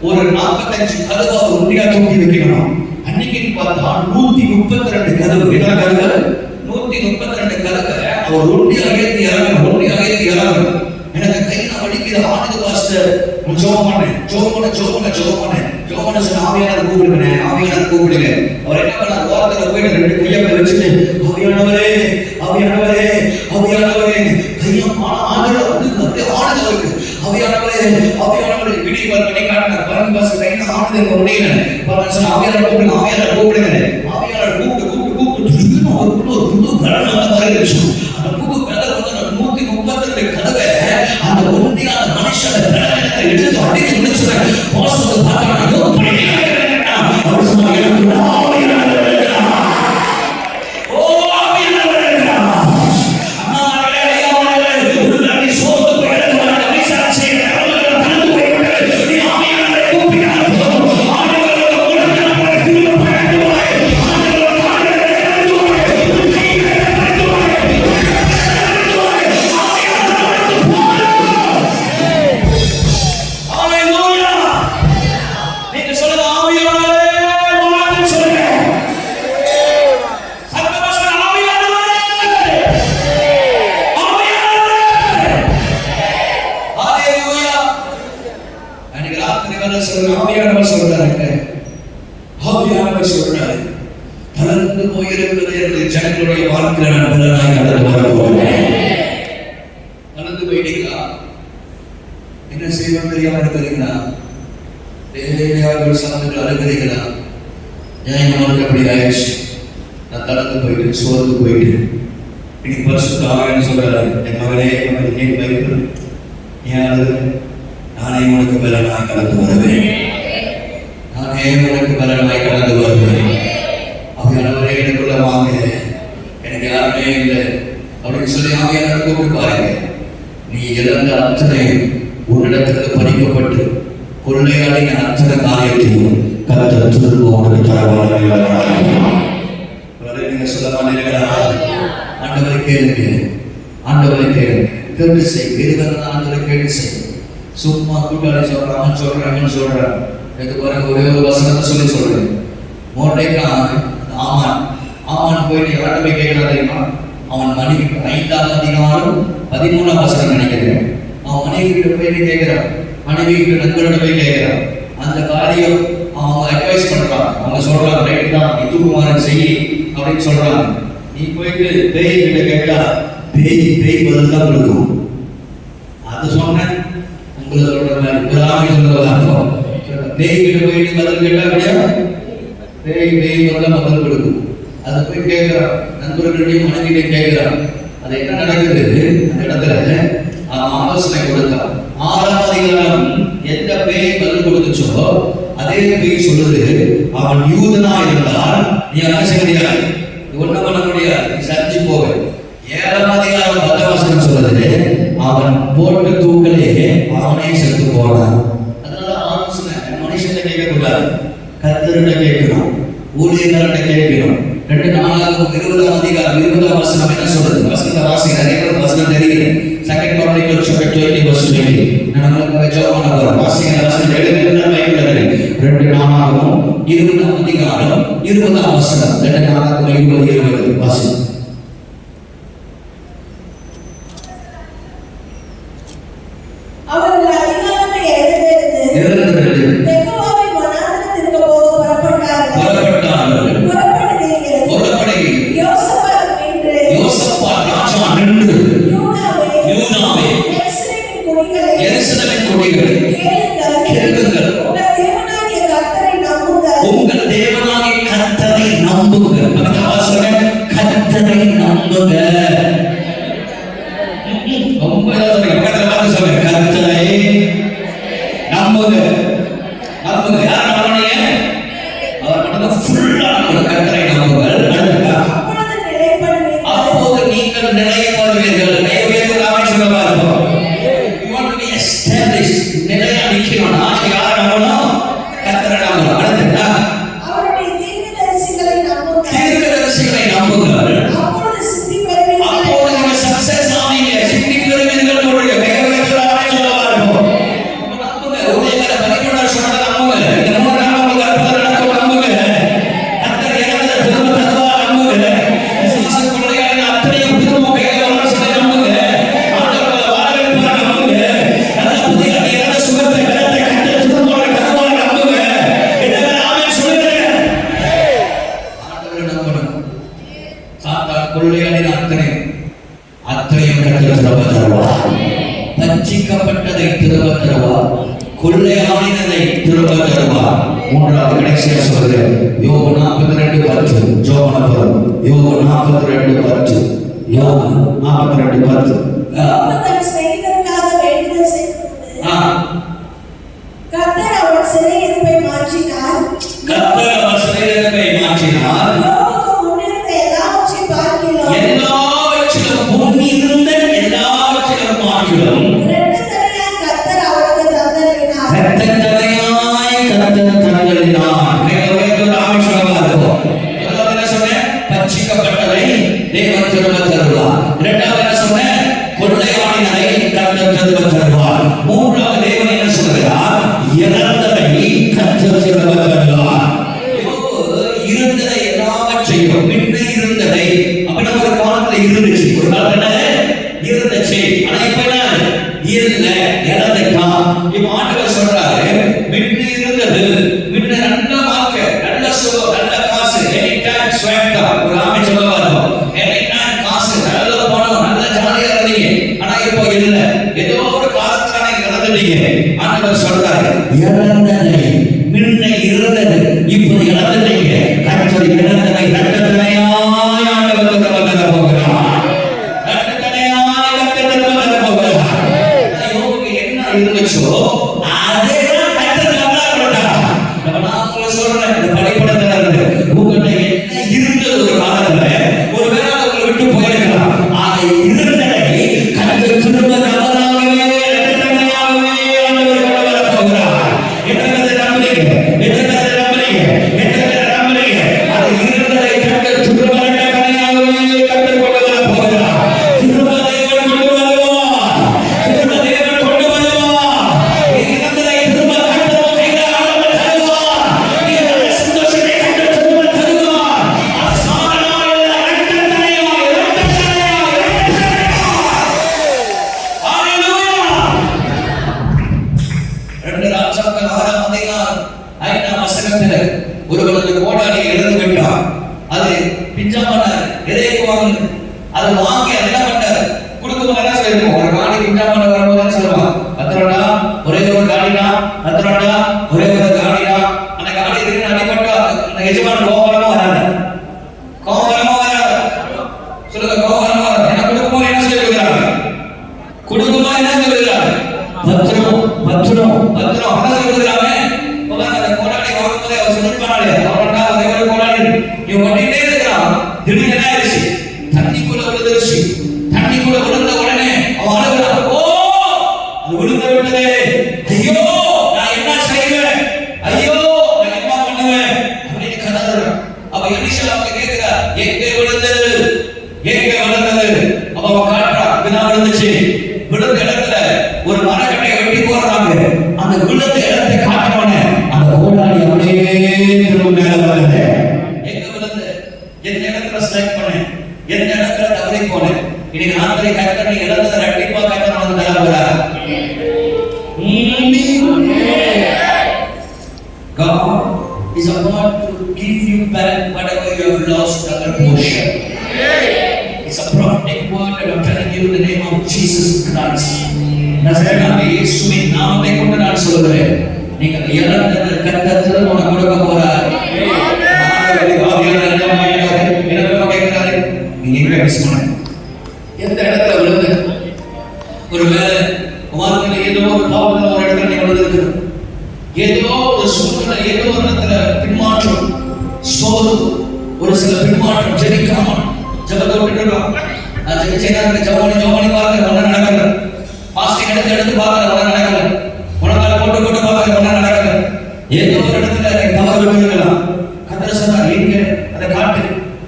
ஒரு 45 கதவு அவர் உண்மையா தூக்கி வைக்கணும். அன்னைக்குன்னு பார்த்தா 132 கதவு. என்ன கதவு? 132 கதவை அவர் ஒண்டியாக ஏற்றி இறங்கணும். எனக்கு கையில வலிக்கிற ஆனது பாஸ்டர். ஜோம் பண்ணேன் சொன்ன ஆவியானவர் கூப்பிடுங்க. அவர் என்ன பண்ணார்? வாரத்தில் போயிட்டு 2 கையை வச்சுட்டு ஆவியானவரே கையம் ஆனது வந்து ஆனது அவருக்கு. ஆவியானவரை விடி பண்ணி காட்டினார். பரன் பாஸ் கையில ஆனது முடியல. ஆவியானவர் கூப்பிடுங்க. ஆவியானவர் கூப்பிட்டு அவருக்குள்ள ஒரு புது பலன் வந்த மாதிரி இருந்துச்சு. அந்த புது பலன் வந்து 132 கதவை அந்த ஒன்றியான மனுஷன் எடுத்து அடித்து முடிச்சுறாங்க. பாஸ் வந்து பார்த்தாங்க, அவர் சொன்னாங்க ஆவியானவர் சொல்றாரு, கலந்து போயிருக்கிறது என்று ஜனங்களுடைய வாழ்க்கையில நான் பலனாய் கடந்து வரப்போகிறேன். கலந்து போயிட்டீங்களா? என்ன செய்வோம் தெரியாம இருக்கிறீங்களா? தேவையாளர்கள் சார்ந்து அழுகிறீங்களா? ஏன் நம்மளுக்கு அப்படி ஆயிடுச்சு? நான் கலந்து போயிட்டு சோர்ந்து போயிட்டு இன்னைக்கு பரிசுத்த ஆவியானவர் சொல்றாரு, என் மகனே ஏன் பயப்படு, ஏன் அழுது? நானே உனக்கு பலனாய் கடந்து வருவேன், நானே உனக்கு பலனாய் கடந்து வருவேன். ஆவியானவரே எனக்குள்ள வாங்க, எனக்கு யாருமே இல்லை அப்படின்னு சொல்லி ஆவியானவர் கூப்பிட்டு பாருங்க. நீ இழந்த அத்தனை உன்னிடத்திற்கு பறிக்கப்பட்டு கொள்ளையாடின அத்தனை காரியத்தையும் கர்த்தர் திரும்ப உனக்கு தரவான நீங்க சொல்ல மாட்டீங்களா? ஆண்டவரை கேளுங்க, ஆண்டவரை கேளுங்க, கேட்டு செய்யுங்க. ஆண்டவரை கேட்டு செய்யுங்க. சும்மா கூட்டாளி சொல்றான், அவன் சொல்றான், இவன் சொல்றான். எனக்கு பாருங்க, ஒரே ஒரு வசனத்தை சொல்லி சொல்றேன். மோர்தேக்காய் ஆமான் போயிட்டு யார்கிட்ட போய் கேட்கலாம் தெரியுமா? அவன் மனைவி 5ஆம் அதிகாரம் 13ஆம் வசனம் நினைக்கிறேன். அவன் மனைவி கிட்ட போய் கேட்கிறான், மனைவி கிட்ட நண்பர்கிட்ட போய் கேட்கிறான். அந்த காரியம் அவங்க அட்வைஸ் பண்றான். அவங்க சொல்றாங்க, ரைட் தான், நீ தூக்குமாறன் செய்யி அப்படின்னு சொல்றாங்க. நீ போயிட்டு பேய் கிட்ட கேட்டா பேய் பதில் தான் கொடுக்கும். அது சொன்னேன் உங்களை சொல்ற மாதிரி சொல்றதா? பேய் கிட்ட போயிட்டு பதில் கேட்டா அப்படியா? பேய் பதில் கொடுக்கும். அதை போய் கேட்கிறான், நண்பர்களுடைய மனைவியை கேட்கிறான். அது என்ன நடக்குது? அந்த இடத்துல ஆலோசனை கொடுத்தான். 6ஆம் அதிகாரம் எந்த பேய் பதில் கொடுத்துச்சோ அதே பேய் சொல்லுது, அவன் யூதனா இருந்தால் நீ என்ன செய்ய முடியாது, ஒன்றும் பண்ண முடியாது, நீ சரிஞ்சு போவ. 7ஆம் அதிகாரம் 10ஆம் வசனம் சொல்லுது, அவன் போட்டு தூக்கலே அவனே செத்து போனான். அதனால ஆலோசனை மனுஷன் கேட்கக்கூடாது, கர்த்தர்கிட்ட கேட்கணும், ஊழியர்கிட்ட கேட்கணும். 2 நாளாகவும் 20ஆம் அதிகாரம் 20ஆம் வசனம் என்ன சொல்றது? வசனத்தை வாசிங்க, நிறைய பேர் வசனம் தெரியுது. 2 Chronicles chapter 20 verse 20. நான் உங்களுக்கு ஜெபம் பண்ண போறேன். வாசிங்க, வசனம் எழுதுங்க, பைபிள்ல 2 நாளாகவும் 20ஆம் அதிகாரம் 20ஆம் வசனம். 2 நாளாகவும் 20 வாசிங்க. அவர்கள் அதிகாரத்தை எழுந்தெடுத்து தெக்கோவாவின் வனாந்தரத்திற்கு போக புறப்பட்டார்கள். புறப்படுகையில் யோசபாத் ராஜா நின்று யூதாவே எருசலேமின் குடிகளே கேளுங்கள், உங்கள் தேவனாகிய கர்த்தரை நம்புங்கள். கர்த்தரை நம்புங்க. ரொம்ப சொல்லுங்க, கர்த்தரை நம்புங்க. நம்புங்க. யார் நம்புறீங்க? அவர் மட்டும் ஃபுல்லா நம்புங்க. கர்த்தரை நம்புங்கள். அப்போது நீங்கள் நிலைப்படுவீர்கள். நிலையா நிற்கணும்னா யார் நம்பணும்? கர்த்தரை நம்பணும். அடுத்தா அவருடைய தீர்க்கதரிசிகளை நம்புங்கள். அப்போது நீங்கள் சக்சஸ் ஆவீங்க, சித்தி பெறுவீர்கள். உங்களுடைய வேகவேகமாக சொல்லுவார்கள். நம்புங்க. ஊழியர்களை பரிபூரண சொன்னதை நம்புங்க. இந்த 3 நாள் உங்களுக்கு அற்புதம் நடக்கும். நம்புங்க. கர்த்தர் இறந்த திரும்ப தருவா. நம்புங்க. விசுவாச கொள்ளையான அத்தனையும் திரும்ப வேகமாக சொல்லி நம்புங்க. ஆண்டவரை வரவேற்பார். நம்புங்க. நல்ல புதிய இறந்த சுகத்தை கருத்தை கண்டு திரும்ப தருவார். நம்புங்க. இதெல்லாம் ஆமென் சொல்லுங்க. ஆண்டவரை நம்பணும். சாத்தான் கொள்ளையாடின அத்தனையும் கர்த்தர் திரும்ப தருவார். பஞ்சிக்கப்பட்டதை திரும்ப தருவார். கொள்ளையாடினதை திரும்ப தருவார். 3வது கடைசியா சொல்றது யோபு 42:10. ஜோபனபுரம் யோபு 42:10. யோபு 42:10. கர்த்தர் அவர் சிறையிருப்பை மாற்றினார். எல்லாவற்றிலும் முன்னிருந்த எல்லாவற்றிலும் மாற்றிலும் இரட்டத்தனையாய் கர்த்தர் அவருக்கு தந்தளினார். பச்சிக்கப்பட்டதை தேவன் திரும்ப தருவார். 2வது என்ன சொன்னேன்? கொள்ளையாடினதை கர்த்தர் திரும்ப தருவார். 3வது தேவன் என்ன சொல்கிறார்? இறந்ததை கர்த்தர் திரும்ப தருவார். இருந்ததை எல்லாவற்றையும் முன்னே இருந்ததை அப்படின்னா ஒரு காலத்துல இருந்துச்சு, ஒரு காலத்துல இருந்துச்சு, ஆனா இப்ப என்ன இல்ல, இறந்துட்டான். இப்ப ஆண்டவர் சொல்றாரு, முன்னே இருந்தது, முன்ன நல்ல வாழ்க்கை, நல்ல சுக ஆண்டவர் சொல்றாரு, இழந்ததை முன்ன இருந்தது இப்போது இழந்ததைங்க கர்த்தர் இழந்ததை இரட்டத்தனையாய் ஆண்டவர் தர போகிறார். இரட்டத்தனையாய் கர்த்தர் தர போகிறார். யோபுக்கு என்ன இருந்துச்சோ அதேதான் கர்த்தர் கவலைப்பட்டார். நான் உங்களுக்கு சொல்றேன், இந்த படிப்படத்துல இருந்து உங்கள்கிட்ட என்ன இருந்தது ஒரு காலத்துல ஒருவேளை உங்களை விட்டு போயிருக்கலாம். அதை இருந்ததை கர்த்தர் திரும்ப கவலாகவே இரட்டத்தனையாகவே ஆண்டவர் கொண்டு வர போகிறார். எத்தனை நம்புறீங்க? எத்தனை நம்புறீங்க? எத்தனை நம்புறீங்க? அது இருந்ததை கர்த்தர் திரும்ப இரட்டத்தனையாகவே கர்த்தர் கொண்டு வர போகிறார். திரும்ப தேவன் கொண்டு வருவார். திரும்ப தேவன் கொண்டு வருவார். இருந்ததை திரும்ப கர்த்தர் உன் கையில ஆண்டவர் தருவார். நீங்க சந்தோஷத்தை கர்த்தர் திரும்ப தருவார். அசாதாரண இரட்டத்தனையாய் ஹalleluya. 2 ராஜாக்கள் 6ஆம் அதிகாரம் 5ஆம் வசனத்துல ஒருவரது கோடாரியை இழந்து விட்டார். அது பிஞ்சா பண்ணார், எதைக்குவாங்க அதை வாங்கி அதை என்ன பண்ணார், கொடுக்கும்போது என்ன சொல்லிருக்கோம், ஒரு காணி பிஞ்சா பண்ண வரும்போது என்ன சொல்லுவான், 10 ரூபா ஒரே ஒரு காணினா, 10 ரூபா ஒரே ஒரு காணினா. அந்த காணி இருக்கு அடிபட்டா அந்த எஜமான் கோபரமா வராது, கோபரமா வராது. சொல்லுங்க, கோபரமா வராது. என்ன கொடுக்கும்போது என்ன சொல்லிருக்கிறாங்க, கொடுக்கும்போது என்ன சொல்லிருக்கிறாங்க, பத்திரம் பத்திரம் பத்திரம் என்ன சொல்லிருக்கிறாங்க. அந்த கோடாரி வாங்கும்போது அவர் செலக்ட் பண்ணாலே அவனோட ஒரே ஒரு கோடாரி இவன் பண்ணிட்டே இருக்கிறான். திடீர்னு என்ன ஆயிடுச்சு, தண்ணிக்குள்ள விழுந்துருச்சு. தண்ணிக்குள்ள விழுந்த உடனே அவன் அழுகிறான், ஓ அது விழுந்து விட்டதே, ஐயோ நான் என்ன செய்வேன், ஐயோ நான் என்ன பண்ணுவேன் அப்படின்னு கதறான். அப்ப எலிசா அவங்க கேட்கிறா, எங்க விழுந்தது, எங்க விழுந்தது. அப்ப அவன் காட்டுறான், இப்பதான் விழுந்துச்சு. விழுந்த இடத்துல ஒரு மரக்கட்டையை வெட்டி போடுறாங்க. அந்த விழுந்த இடத்தை காட்டினோடனே அந்த கோடாரி அப்படியே திரும்ப மேல வருது. எங்க விழுந்து, எந்த இடத்துல ஸ்ட்ரைக் பண்ணேன், எந்த இடத்துல தவறி போனேன். இன்னைக்கு நாட்களை கர்த்தர் நீ இழந்ததை ரெட்டிப்பா கர்த்தர் உனக்கு தர போறார். God is about to give you back whatever you have lost under portion. It's a prophetic word that I'm telling you in the name of Jesus Christ. நசரேயனாகிய இயேசுவின் நாமத்தை கொண்டு நான் சொல்கிறேன், நீங்கள் இழந்ததை கர்த்தர் திரும்ப உனக்கு கொடுக்க போறார். எந்த இடத்துல விழுந்து, ஒருவேளை வாழ்க்கையில ஏதோ ஒரு பாவத்துல ஒரு இடத்துல நீ விழுந்திருக்கு, ஏதோ ஒரு சூழ்நிலை, ஏதோ ஒரு இடத்துல பின்மாற்றம், சோர்வு, ஒரு சில பின்மாற்றம், ஜெபிக்காம ஜபத்தை விட்டுக்கலாம். நான் ஜெபிச்சேன், ஜவானி பார்க்க ஒன்றும் நடக்கல, பாஸ்டிங் எடுத்து பார்க்க ஒன்றும் நடக்கல, உனக்கால போட்டு பார்க்க ஒன்றும் நடக்கல. ஏதோ ஒரு இடத்துல நீ தவறு விட்டுருக்கலாம். கர்த்தர் சொன்னார், எங்க அதை காட்டு,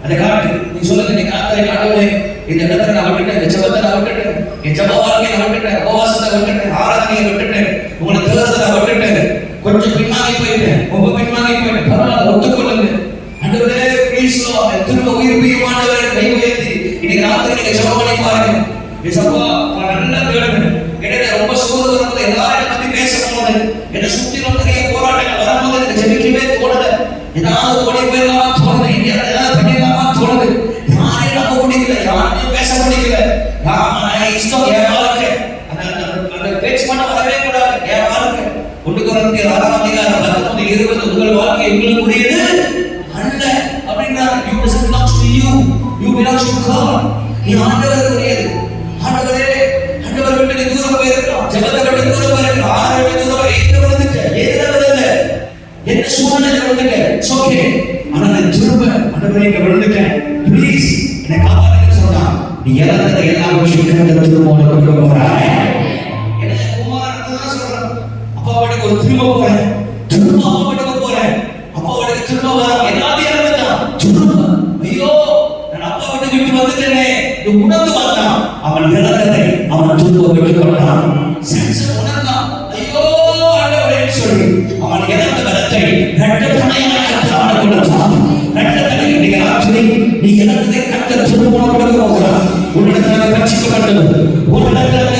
அதை காட்டு. நீ சொல்லுங்க, நீ காத்தரை காட்டுவே, இந்த இடத்துல நான் விட்டுட்டேன், இந்த ஜபத்தை நான் விட்டுட்டேன், என் ஜப வாழ்க்கையை நான் விட்டுட்டேன், உபவாசத்தை விட்டுட்டேன், ஆராதனையை விட்டுட்டேன், உங்களை தேர்தலை விட்டுட்டேன், கொஞ்சம் பின்னாடி போயிட்டேன், ரொம்ப பின்னாடி போயிட்டேன். பரவாயில்ல, ஒத்துக்கொள்ளுங்க. ஆண்டவரே ப்ளீஸ் லார்ட், திரும்ப உயிர்ப்பியும் ஆண்டவரே, கை உயர்த்தி இன்னைக்கு ராத்திரி நீங்க ஜெபம் பண்ணி பாருங்க. ஏசப்பா நல்லா கேளுங்க. இடையில ரொம்ப சோர்வு வரும்போது எல்லாரும் பத்தி பேசும்போது, என்ன சுத்தி வந்து நிறைய போராட்டங்கள் வரும்போது எனக்கு ஜெபிக்கவே தோணல, ஏதாவது ஓடி போயிடலாமா தோணுது, ஏதாவது பண்ணிடலாமா தோணுது, யாரையும் நம்ப முடியல, யாரையும் பேச முடியல, இஷ்டம் என் வாழ்க்கை, அந்த பேச்சு பண்ண வரவே கூடாது, என் வாழ்க்கை. 1 கொரிந்தியர் 6ஆம் அதிகாரம் 19-20 உங்கள் வாழ்க்கை உங்களுக்குரியது அல்ல அப்படின்றார். You doesn't belongs to you, you belongs to God. நீ ஆண்டவருக்குரியது. ஆண்டவரே, ஆண்டவர் விட்டு நீ தூரம் போயிருக்கலாம், ஜெபத்தை விட்டு தூரம் போயிருக்கலாம், ஆண்டவரை விட்டு தூரம் எங்க விழுந்துட்ட, எதுல விழுந்த, என்ன சூழ்நிலை விழுந்துட்ட, இட்ஸ் ஓகே. ஆனா நான் திரும்ப ஆண்டவரே இங்க விழுந்துட்டேன், ப்ளீஸ் என்னை காப்பாத்துங்க சொன்னா, நீ இழந்ததை எல்லாம் விஷயத்தை திரும்ப உனக்கு கொண்டு போறாய். என்ன குமாரன் தான் சொல்றான், அப்பா வீட்டுக்கு ஒரு திரும்ப போறேன், திரும்ப அப்பா வீட்டுக்கு போறேன், அப்பா வீட்டுக்கு திரும்ப வரேன், எல்லாத்தையும் இழந்துட்டான், திரும்ப ஐயோ நான் அப்பா வீட்டுக்கு விட்டு வந்துட்டேனே, இது உணர்ந்து வந்தான். அவன் இழந்ததை அவன் திரும்ப விட்டு கொண்டான். சாம்சன் உணர்ந்தான், ஐயோ ஆண்டவரே சொல்லி அவன் இழந்த பலத்தை இரட்டத்தனையாக கர்த்தர் அவனுக்கு கொடுத்தான். இரட்டத்தனை இன்னைக்கு ராத்திரி நீ இழந்ததை கர்த்தர் திரும்ப உனக்கு கொடுக்க போகிறார். உன்னிடத்தில் ரட்சிக்கப்பட்டது, உன்னிடத்தில்